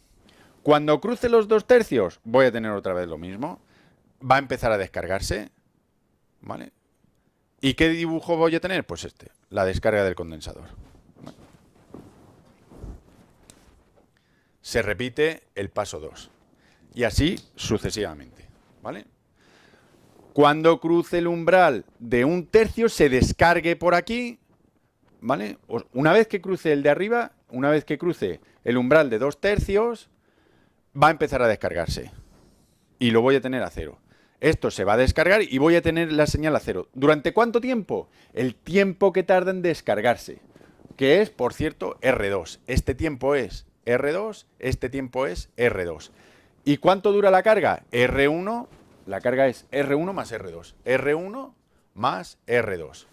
Cuando cruce los 2 tercios, voy a tener otra vez lo mismo. Va a empezar a descargarse. ¿Vale? ¿Y qué dibujo voy a tener? Pues este, la descarga del condensador. ¿Vale? Se repite el paso 2. Y así sucesivamente. ¿Vale? Cuando cruce el umbral de 1 tercio, se descargue por aquí. ¿Vale? Una vez que cruce el de arriba, una vez que cruce el umbral de 2 tercios, va a empezar a descargarse. Y lo voy a tener a 0. Esto se va a descargar y voy a tener la señal a 0. ¿Durante cuánto tiempo? El tiempo que tarda en descargarse. Que es, por cierto, R2. Este tiempo es R2, este tiempo es R2. ¿Y cuánto dura la carga? R1, la carga es R1 más R2. R1 más R2.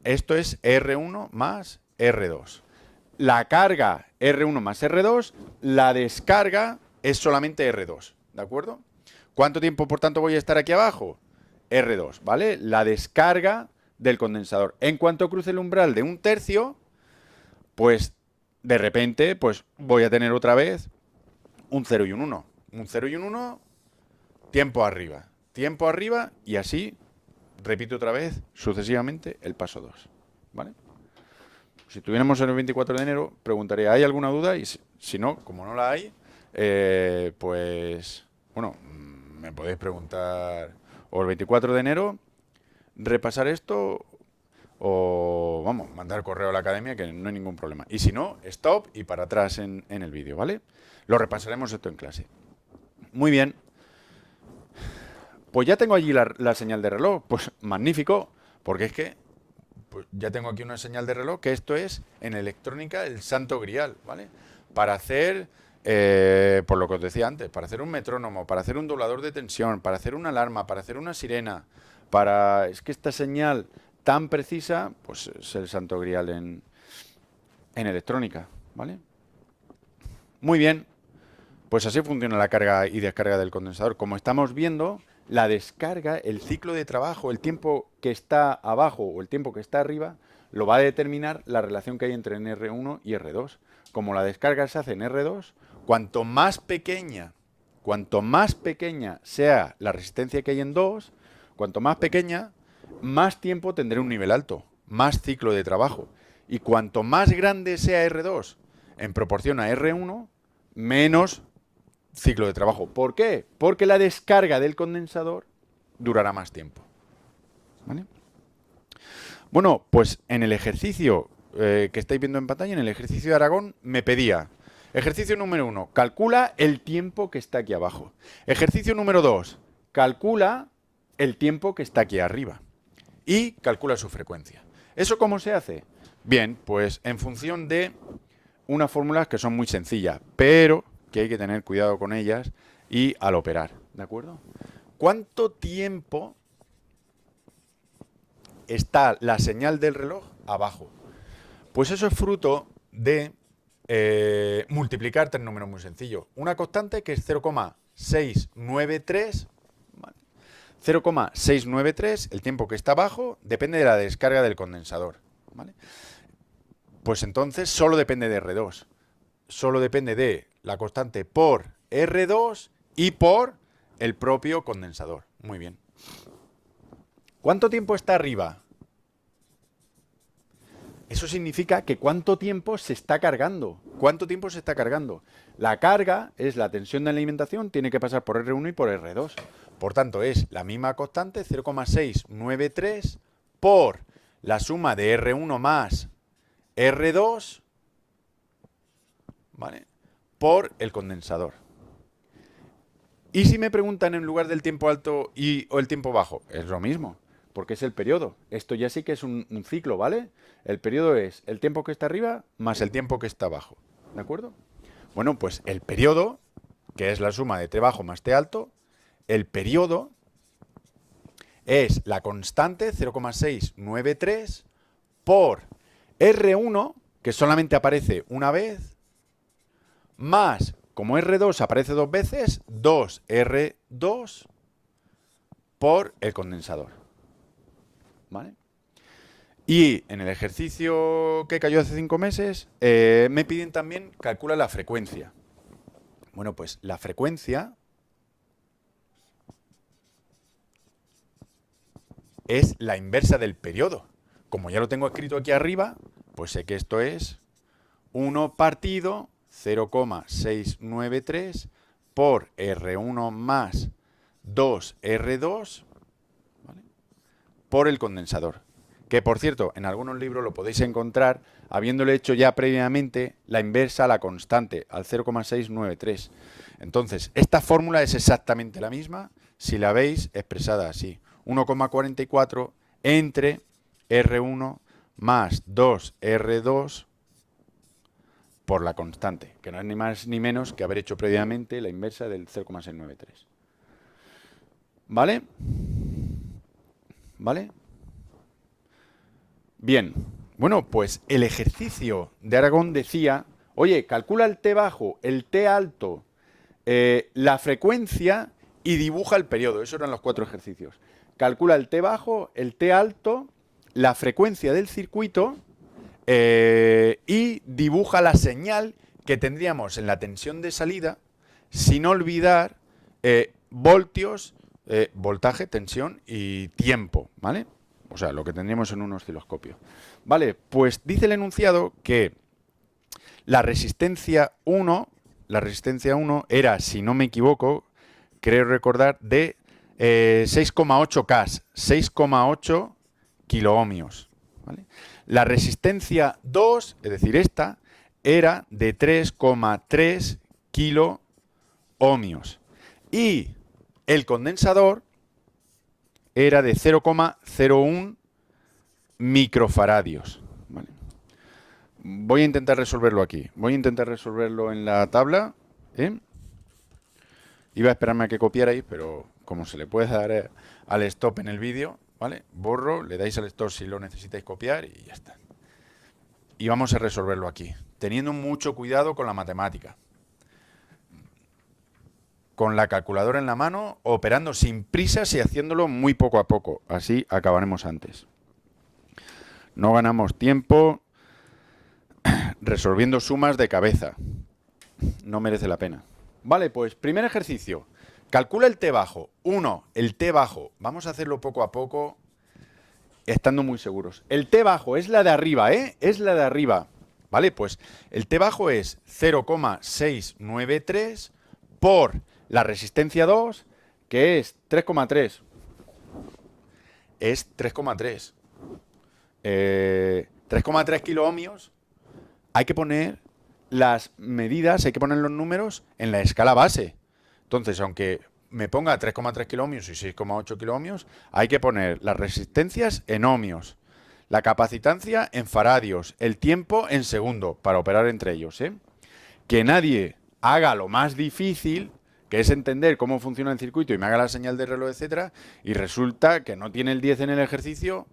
Esto es R1 más R2. La carga R1 más R2, la descarga es solamente R2, ¿de acuerdo? ¿Cuánto tiempo, por tanto, voy a estar aquí abajo? R2, ¿vale? La descarga del condensador. En cuanto cruce el umbral de 1 tercio, pues de repente pues voy a tener otra vez un 0 y un 1. Un 0 y un 1, tiempo arriba y así repito otra vez sucesivamente el paso 2, ¿vale? Si tuviéramos el 24 de enero, preguntaría, ¿hay alguna duda? Y si no, como no la hay, pues, bueno, me podéis preguntar o el 24 de enero, repasar esto, o, vamos, mandar correo a la academia, que no hay ningún problema. Y si no, stop y para atrás en el vídeo, ¿vale? Lo repasaremos esto en clase. Muy bien. Pues ya tengo allí la señal de reloj. Pues magnífico, porque es que pues ya tengo aquí una señal de reloj, que esto es, en electrónica, el santo grial, ¿vale? Para hacer, por lo que os decía antes, para hacer un metrónomo, para hacer un doblador de tensión, para hacer una alarma, para hacer una sirena, para... Es que esta señal tan precisa, pues es el santo grial en electrónica, ¿vale? Muy bien, pues así funciona la carga y descarga del condensador. Como estamos viendo, la descarga, el ciclo de trabajo, el tiempo que está abajo o el tiempo que está arriba, lo va a determinar la relación que hay entre R1 y R2. Como la descarga se hace en R2, cuanto más pequeña sea la resistencia que hay en 2, cuanto más pequeña, más tiempo tendré un nivel alto, más ciclo de trabajo. Y cuanto más grande sea R2 en proporción a R1, menos ciclo de trabajo. ¿Por qué? Porque la descarga del condensador durará más tiempo. ¿Vale? Bueno, pues en el ejercicio que estáis viendo en pantalla, en el ejercicio de Aragón, me pedía, ejercicio número 1, calcula el tiempo que está aquí abajo. Ejercicio número 2, calcula el tiempo que está aquí arriba. Y calcula su frecuencia. ¿Eso cómo se hace? Bien, pues en función de unas fórmulas que son muy sencillas, pero que hay que tener cuidado con ellas y al operar, ¿de acuerdo? ¿Cuánto tiempo está la señal del reloj abajo? Pues eso es fruto de multiplicar tres números muy sencillos. Una constante que es 0,693, ¿vale? 0,693, el tiempo que está abajo, depende de la descarga del condensador, ¿vale? Pues entonces solo depende de R2. Solo depende de la constante por R2 y por el propio condensador. Muy bien. ¿Cuánto tiempo está arriba? Eso significa que cuánto tiempo se está cargando. ¿Cuánto tiempo se está cargando? La carga es la tensión de alimentación, tiene que pasar por R1 y por R2. Por tanto, es la misma constante, 0,693 por la suma de R1 más R2, ¿vale?, por el condensador. Y si me preguntan en lugar del tiempo alto o el tiempo bajo, es lo mismo, porque es el periodo. Esto ya sí que es un ciclo, ¿vale? El periodo es el tiempo que está arriba más el tiempo que está abajo, ¿de acuerdo? Bueno, pues el periodo, que es la suma de T bajo más T alto, el periodo es la constante 0,693 por R1, que solamente aparece una vez, más, como R2 aparece dos veces, 2R2 por el condensador. ¿Vale? Y en el ejercicio que cayó hace 5 meses, me piden también, calcula la frecuencia. Bueno, pues la frecuencia es la inversa del periodo. Como ya lo tengo escrito aquí arriba, pues sé que esto es 1 partido 0,693 por R1 más 2R2, ¿vale?, por el condensador. Que, por cierto, en algunos libros lo podéis encontrar habiéndole hecho ya previamente la inversa a la constante, al 0,693. Entonces, esta fórmula es exactamente la misma si la veis expresada así. 1,44 entre R1 más 2R2 por la constante, que no es ni más ni menos que haber hecho previamente la inversa del 0,693. ¿Vale? ¿Vale? Bien. Bueno, pues el ejercicio de Aragón decía, oye, calcula el T bajo, el T alto, la frecuencia y dibuja el periodo. Esos eran los 4 ejercicios. Calcula el T bajo, el T alto, la frecuencia del circuito y dibuja la señal que tendríamos en la tensión de salida, sin olvidar voltios, voltaje, tensión y tiempo, ¿vale? O sea, lo que tendríamos en un osciloscopio. Vale, pues dice el enunciado que la resistencia 1 era, si no me equivoco, creo recordar, de 6,8 K, 6,8 kiloohmios, ¿vale? La resistencia 2, es decir, esta, era de 3,3 kiloohmios. Y el condensador era de 0,01 microfaradios. ¿Vale? Voy a intentar resolverlo aquí. Voy a intentar resolverlo en la tabla. Iba a esperarme a que copiarais, pero como se le puede dar al stop en el vídeo, ¿vale? Borro, le dais al stop si lo necesitáis copiar y ya está. Y vamos a resolverlo aquí, teniendo mucho cuidado con la matemática. Con la calculadora en la mano, operando sin prisas y haciéndolo muy poco a poco. Así acabaremos antes. No ganamos tiempo resolviendo sumas de cabeza. No merece la pena. Vale, pues primer ejercicio. Calcula el T bajo. 1, el T bajo. Vamos a hacerlo poco a poco, estando muy seguros. El T bajo es la de arriba, ¿eh? Es la de arriba. Vale, pues el T bajo es 0,693 por la resistencia 2, que es 3,3. es 3,3. 3,3 kiloohmios. Hay que poner las medidas, hay que poner los números en la escala base. Entonces, aunque me ponga 3,3 kiloohmios y 6,8 kiloohmios, hay que poner las resistencias en ohmios, la capacitancia en faradios, el tiempo en segundo para operar entre ellos, ¿eh? Que nadie haga lo más difícil, que es entender cómo funciona el circuito y me haga la señal de reloj, etcétera, y resulta que no tiene el 10 en el ejercicio,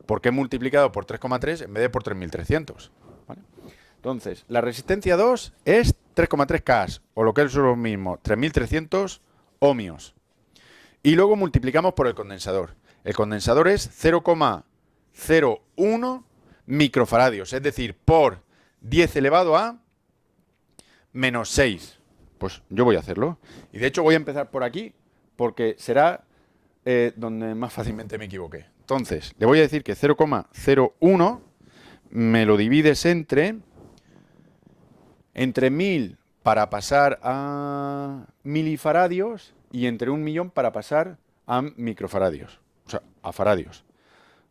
porque he multiplicado por 3,3 en vez de por 3300. ¿Vale? Entonces, la resistencia 2 es 3,3 K, o lo que es lo mismo, 3300 ohmios. Y luego multiplicamos por el condensador. El condensador es 0,01 microfaradios, es decir, por 10 elevado a menos 6. Pues yo voy a hacerlo. Y de hecho voy a empezar por aquí, porque será donde más fácilmente me equivoqué. Entonces, le voy a decir que 0,01 me lo divides entre 1000 para pasar a milifaradios y entre 1.000.000 para pasar a microfaradios. O sea, a faradios.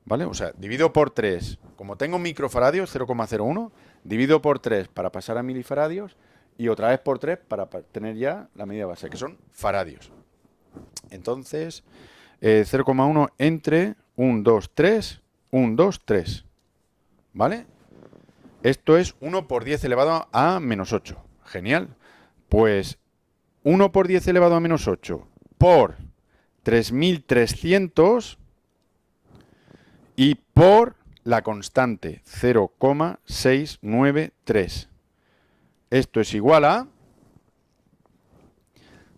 ¿Vale? O sea, divido por 3. Como tengo microfaradios, 0,01, divido por 3 para pasar a milifaradios y otra vez por 3 para tener ya la medida base, que son faradios. Entonces, 0,1 entre 1, 2, 3, 1, 2, 3. ¿Vale? Esto es 1 por 10 elevado a menos 8. Genial. Pues 1 por 10 elevado a menos 8 por 3300 y por la constante 0,693. Esto es igual a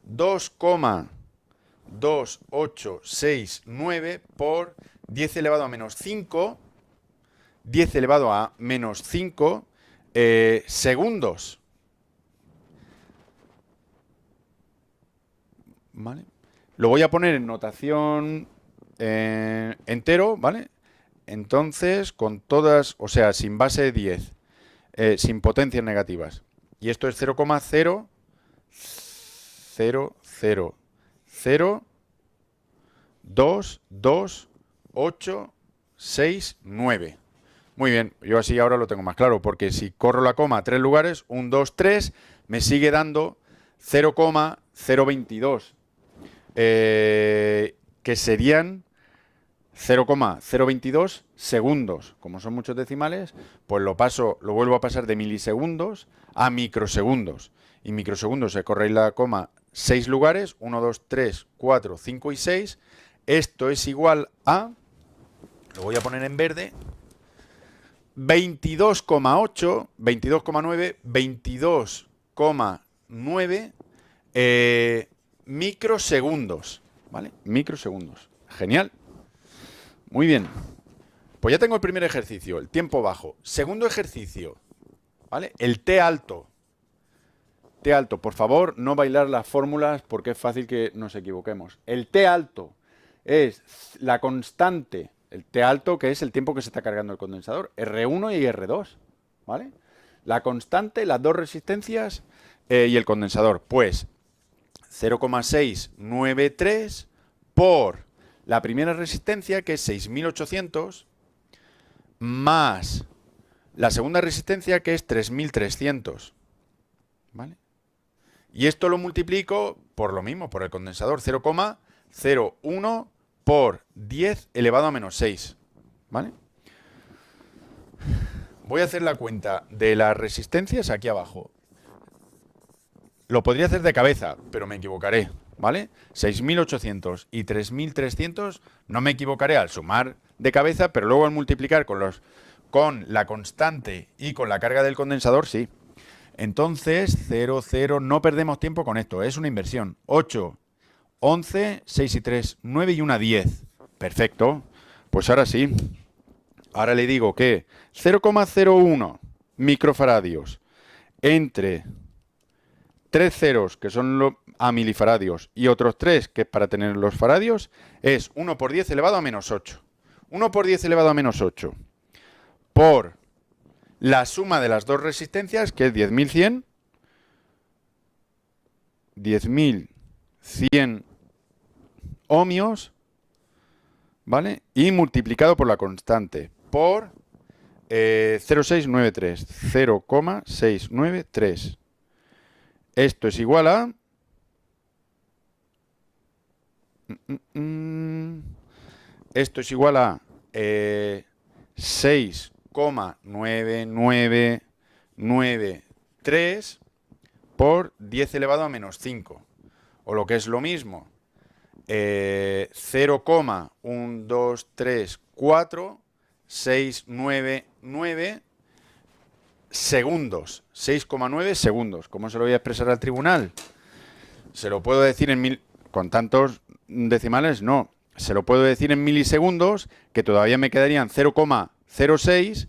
2,2869 por 10 elevado a menos 5, 10 elevado a menos 5 segundos. ¿Vale? Lo voy a poner en notación entero, ¿vale? Entonces, con todas, o sea, sin base 10, sin potencias negativas. Y esto es 0,000022869. Muy bien, yo así ahora lo tengo más claro, porque si corro la coma a 3 lugares, 1, 2, 3, me sigue dando 0,022, que serían 0,022 segundos. Como son muchos decimales, pues lo vuelvo a pasar de milisegundos a microsegundos. Y microsegundos se corre la coma 6 lugares, 1, 2, 3, 4, 5 y 6. Esto es igual a, lo voy a poner en verde, 22,8, 22,9, 22,9 microsegundos. ¿Vale? Microsegundos. Genial. Muy bien. Pues ya tengo el primer ejercicio, el tiempo bajo. Segundo ejercicio, ¿vale? El T alto. T alto, por favor, no bailar las fórmulas porque es fácil que nos equivoquemos. El T alto es la constante, el T alto, que es el tiempo que se está cargando el condensador, R1 y R2, ¿vale? La constante, las dos resistencias y el condensador, pues 0,693 por la primera resistencia, que es 6800, más la segunda resistencia, que es 3300. ¿Vale? Y esto lo multiplico por lo mismo, por el condensador, 0,01 por 10 elevado a menos 6. ¿Vale? Voy a hacer la cuenta de las resistencias aquí abajo. Lo podría hacer de cabeza, pero me equivocaré. ¿Vale? 6.800 y 3.300, no me equivocaré al sumar de cabeza, pero luego al multiplicar con la constante y con la carga del condensador, sí. Entonces, 0, 0, no perdemos tiempo con esto, es una inversión. 8, 11, 6 y 3, 9 y 1, 10. Perfecto. Pues ahora sí. Ahora le digo que 0,01 microfaradios entre 3 ceros, que son a milifaradios, y otros 3, que es para tener los faradios, es 1 por 10 elevado a menos 8. 1 por 10 elevado a menos 8 por la suma de las dos resistencias, que es 10.100. 10.100 ohmios ¿vale? Y multiplicado por la constante, por 0,693. 0,693. Esto es igual a... Esto es igual a 6,9993 por 10 elevado a menos 5. O lo que es lo mismo, 0,1234699 segundos. 6,9 segundos. ¿Cómo se lo voy a expresar al tribunal? Se lo puedo decir en mil... Con tantos decimales, no. Se lo puedo decir en milisegundos, que todavía me quedarían 0,06.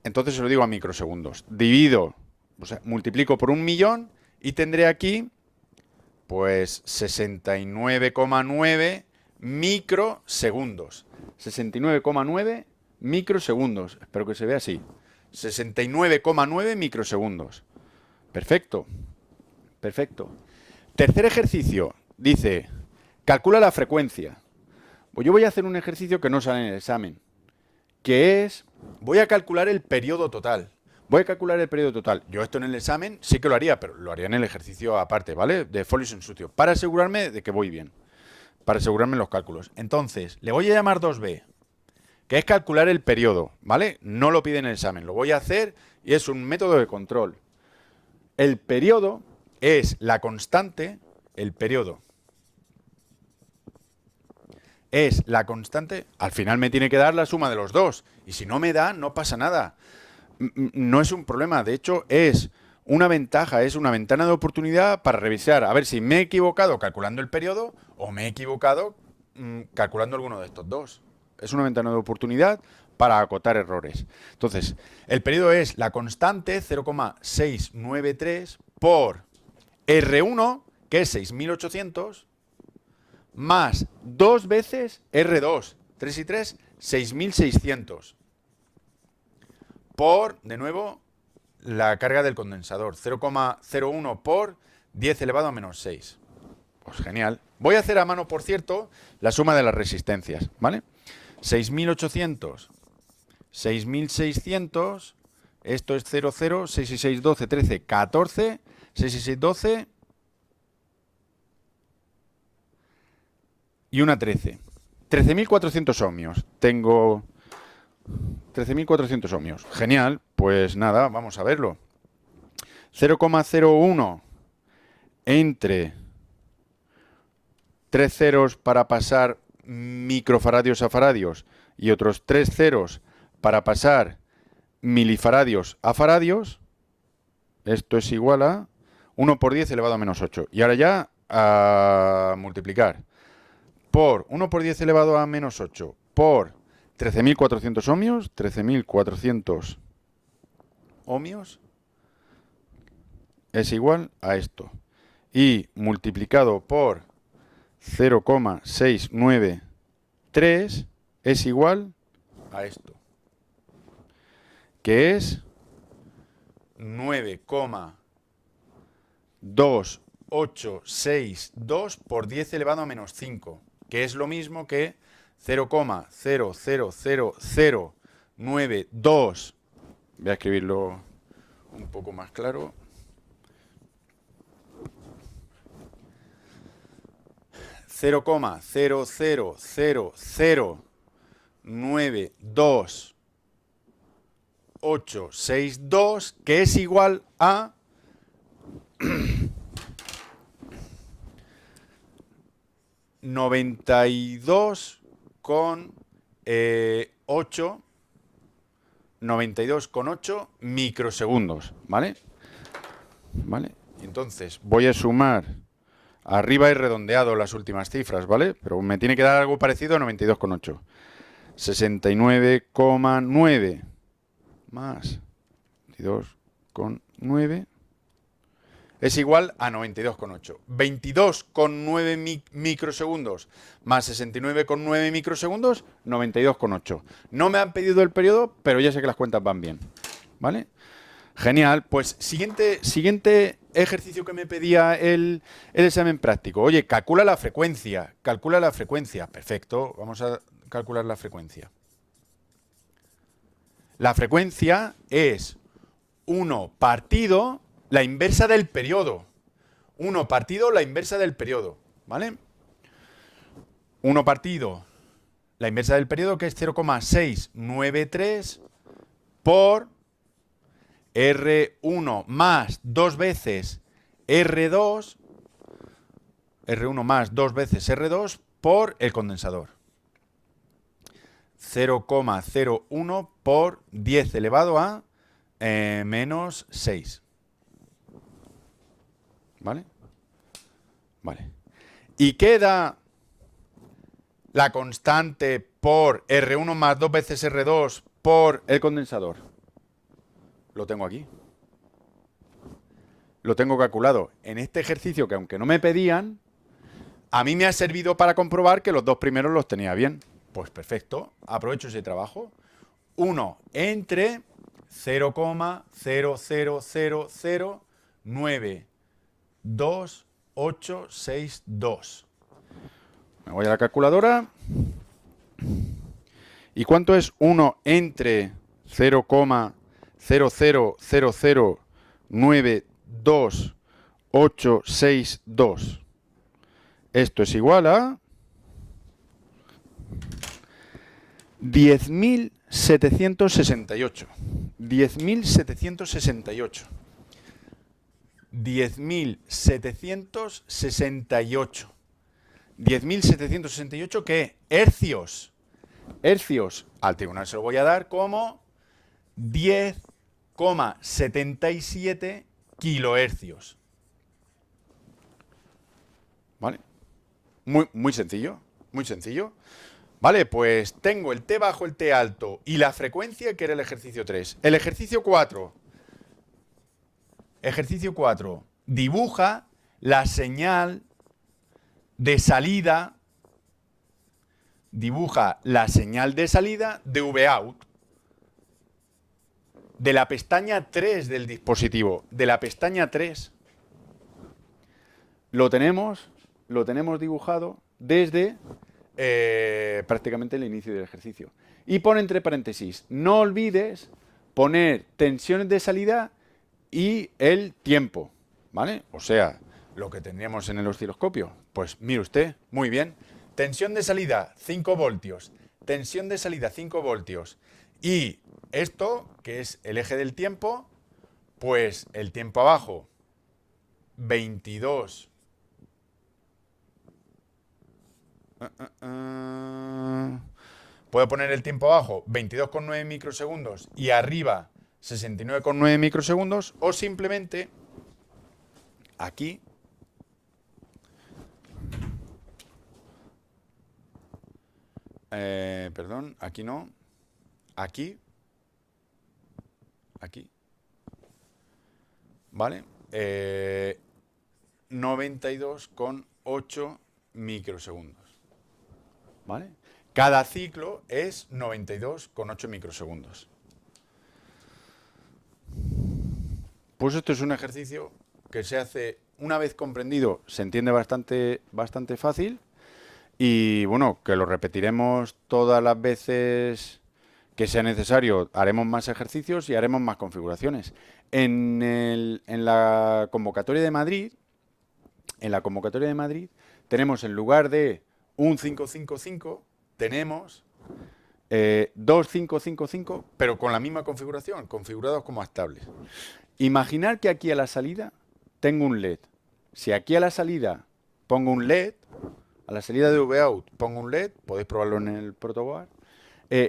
Entonces se lo digo a microsegundos. Divido, o sea, multiplico por 1.000.000 y tendré aquí, pues, 69,9 microsegundos. 69,9 microsegundos. Espero que se vea así. 69,9 microsegundos. Perfecto. Perfecto. Tercer ejercicio. Dice, calcula la frecuencia. Pues yo voy a hacer un ejercicio que no sale en el examen, que es, voy a calcular el periodo total. Voy a calcular el periodo total. Yo esto en el examen sí que lo haría, pero lo haría en el ejercicio aparte, ¿vale? De folios en sucio, para asegurarme de que voy bien. Para asegurarme en los cálculos. Entonces, le voy a llamar 2b, que es calcular el periodo, ¿vale? No lo pide en el examen, lo voy a hacer y es un método de control. El periodo es la constante, el periodo es la constante, al final me tiene que dar la suma de los dos. Y si no me da, no pasa nada. No es un problema. De hecho, es una ventaja, es una ventana de oportunidad para revisar a ver si me he equivocado calculando el periodo o me he equivocado calculando alguno de estos dos. Es una ventana de oportunidad para acotar errores. Entonces, el periodo es la constante 0,693 por R1, que es 6.800, más 2 veces R2, 3 y 3, 6.600, por, de nuevo, la carga del condensador, 0,01 por 10 elevado a menos 6. Pues genial. Voy a hacer a mano, por cierto, la suma de las resistencias, ¿vale? 6.800, 6.600, esto es 0, 0, 6 y 6, 12, 13, 14, 6 y 6, 12... y una 13. 13.400 ohmios. Tengo 13.400 ohmios. Genial. Pues nada, vamos a verlo. 0,01 entre 3 ceros para pasar microfaradios a faradios y otros 3 ceros para pasar milifaradios a faradios. Esto es igual a 1 por 10 elevado a menos 8. Y ahora ya a multiplicar. Por 1 por 10 elevado a menos 8 por 13.400 ohmios, 13.400 ohmios es igual a esto. Y multiplicado por 0,693 es igual a esto, que es 9,2862 por 10 elevado a menos 5. Que es lo mismo que 0,00092. Voy a escribirlo un poco más claro. 0,000092862, que es igual a 92,8 microsegundos, ¿vale? ¿Vale? Entonces, voy a sumar, arriba he redondeado las últimas cifras, ¿vale? Pero me tiene que dar algo parecido a 92,8. 69,9 más 22,9 es igual a 92,8. 22,9 microsegundos más 69,9 microsegundos, 92,8. No me han pedido el periodo, pero ya sé que las cuentas van bien. ¿Vale? Genial. Pues siguiente ejercicio que me pedía el examen práctico. Oye, calcula la frecuencia. Calcula la frecuencia. Perfecto. Vamos a calcular la frecuencia. La frecuencia es 1 partido la inversa del periodo. 1 partido la inversa del periodo, ¿vale? 1 partido la inversa del periodo, que es 0,693 por R1 más 2 veces R2, R1 más 2 veces R2 por el condensador. 0,01 por 10 elevado a menos 6. ¿Vale? Vale. Y queda la constante por R1 más 2 veces R2 por el condensador. Lo tengo aquí. Lo tengo calculado en este ejercicio que, aunque no me pedían, a mí me ha servido para comprobar que los dos primeros los tenía bien. Pues perfecto, aprovecho ese trabajo. 1 entre 0,000928862. Me voy a la calculadora. ¿Y cuánto es 1 entre 0,000928862? Esto es igual a 10.768. 10.768. 10.768. 10.768, ¿qué? Hercios. Hercios. Al tribunal se lo voy a dar como 10,77 kilohercios. ¿Vale? Muy sencillo. Muy sencillo. Vale, pues tengo el T bajo, el T alto y la frecuencia, que era el ejercicio 3. El ejercicio 4. Ejercicio 4. Dibuja la señal de salida. Dibuja la señal de salida de Vout de la pestaña 3 del dispositivo. De la pestaña 3. Lo tenemos dibujado desde prácticamente el inicio del ejercicio. Y pone entre paréntesis, no olvides poner tensiones de salida y el tiempo, ¿vale? O sea, lo que tendríamos en el osciloscopio. Pues mire usted, muy bien. Tensión de salida, 5 voltios. Tensión de salida, 5 voltios. Y esto, que es el eje del tiempo, pues el tiempo abajo, 22. Puedo poner el tiempo abajo 22,9 microsegundos y arriba 69,9 microsegundos, o simplemente aquí perdón, aquí no, aquí, ¿vale? 92,8 microsegundos. ¿Vale? Cada ciclo es 92,8 microsegundos. Pues esto es un ejercicio que se hace una vez comprendido, se entiende bastante fácil, y bueno, que lo repetiremos todas las veces que sea necesario. Haremos más ejercicios y haremos más configuraciones. En la convocatoria de Madrid, tenemos, en lugar de un 555, tenemos 2555, pero con la misma configuración, configurados como estables. Imaginar que aquí a la salida tengo un LED. Si aquí a la salida pongo un LED, a la salida de Vout pongo un LED, podéis probarlo en el protoboard.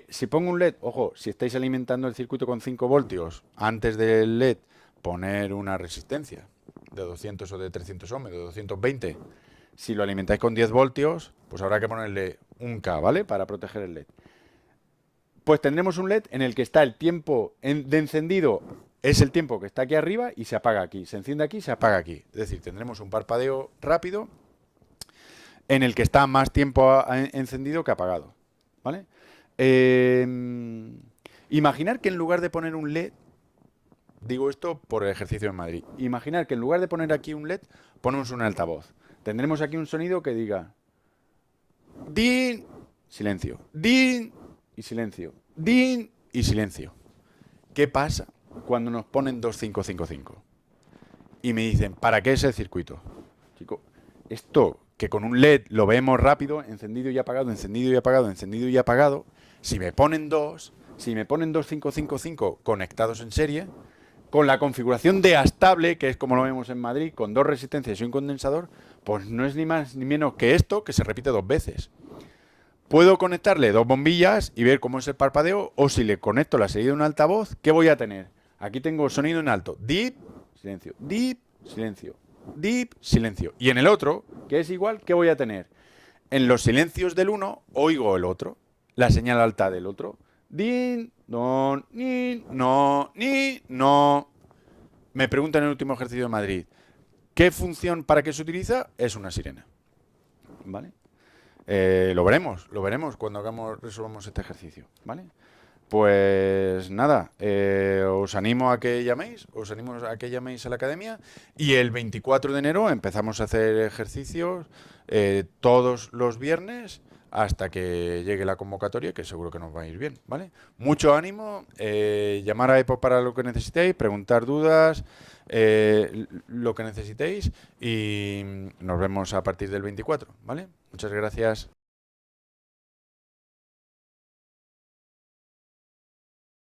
Si pongo un LED, ojo, si estáis alimentando el circuito con 5 voltios, antes del LED poner una resistencia de 200 o de 300 ohms, de 220. Si lo alimentáis con 10 voltios, pues habrá que ponerle un K, ¿vale? Para proteger el LED. Pues tendremos un LED en el que está el tiempo de encendido, es el tiempo que está aquí arriba y se apaga aquí. Se enciende aquí y se apaga aquí. Es decir, tendremos un parpadeo rápido en el que está más tiempo encendido que apagado, ¿vale? Imaginar que en lugar de poner un LED, digo esto por el ejercicio en Madrid, imaginar que en lugar de poner aquí un LED, ponemos un altavoz. Tendremos aquí un sonido que diga DIN silencio. Din y silencio. Din y silencio. ¿Qué pasa cuando nos ponen 2555? Y me dicen, ¿para qué es el circuito? Chico, esto que con un LED lo vemos rápido, encendido y apagado, encendido y apagado, encendido y apagado, si me ponen 2555 conectados en serie, con la configuración de astable, que es como lo vemos en Madrid, con 2 resistencias y un condensador, pues no es ni más ni menos que esto, que se repite 2 veces. Puedo conectarle 2 bombillas y ver cómo es el parpadeo, o si le conecto la salida de un altavoz, ¿qué voy a tener? Aquí tengo sonido en alto, deep, silencio, deep, silencio, deep, silencio. Y en el otro, que es igual, ¿qué voy a tener? En los silencios del uno, oigo el otro, la señal alta del otro. Din, don, ni, no, ni, no. Me preguntan en el último ejercicio de Madrid, ¿qué función para qué se utiliza? Es una sirena. ¿Vale? Lo veremos cuando resolvamos este ejercicio, ¿vale? Pues nada, os animo a que llaméis, a la academia y el 24 de enero empezamos a hacer ejercicios todos los viernes hasta que llegue la convocatoria, que seguro que nos va a ir bien, ¿vale? Mucho ánimo, llamar a EPO para lo que necesitéis, preguntar dudas, lo que necesitéis y nos vemos a partir del 24, ¿vale? Muchas gracias.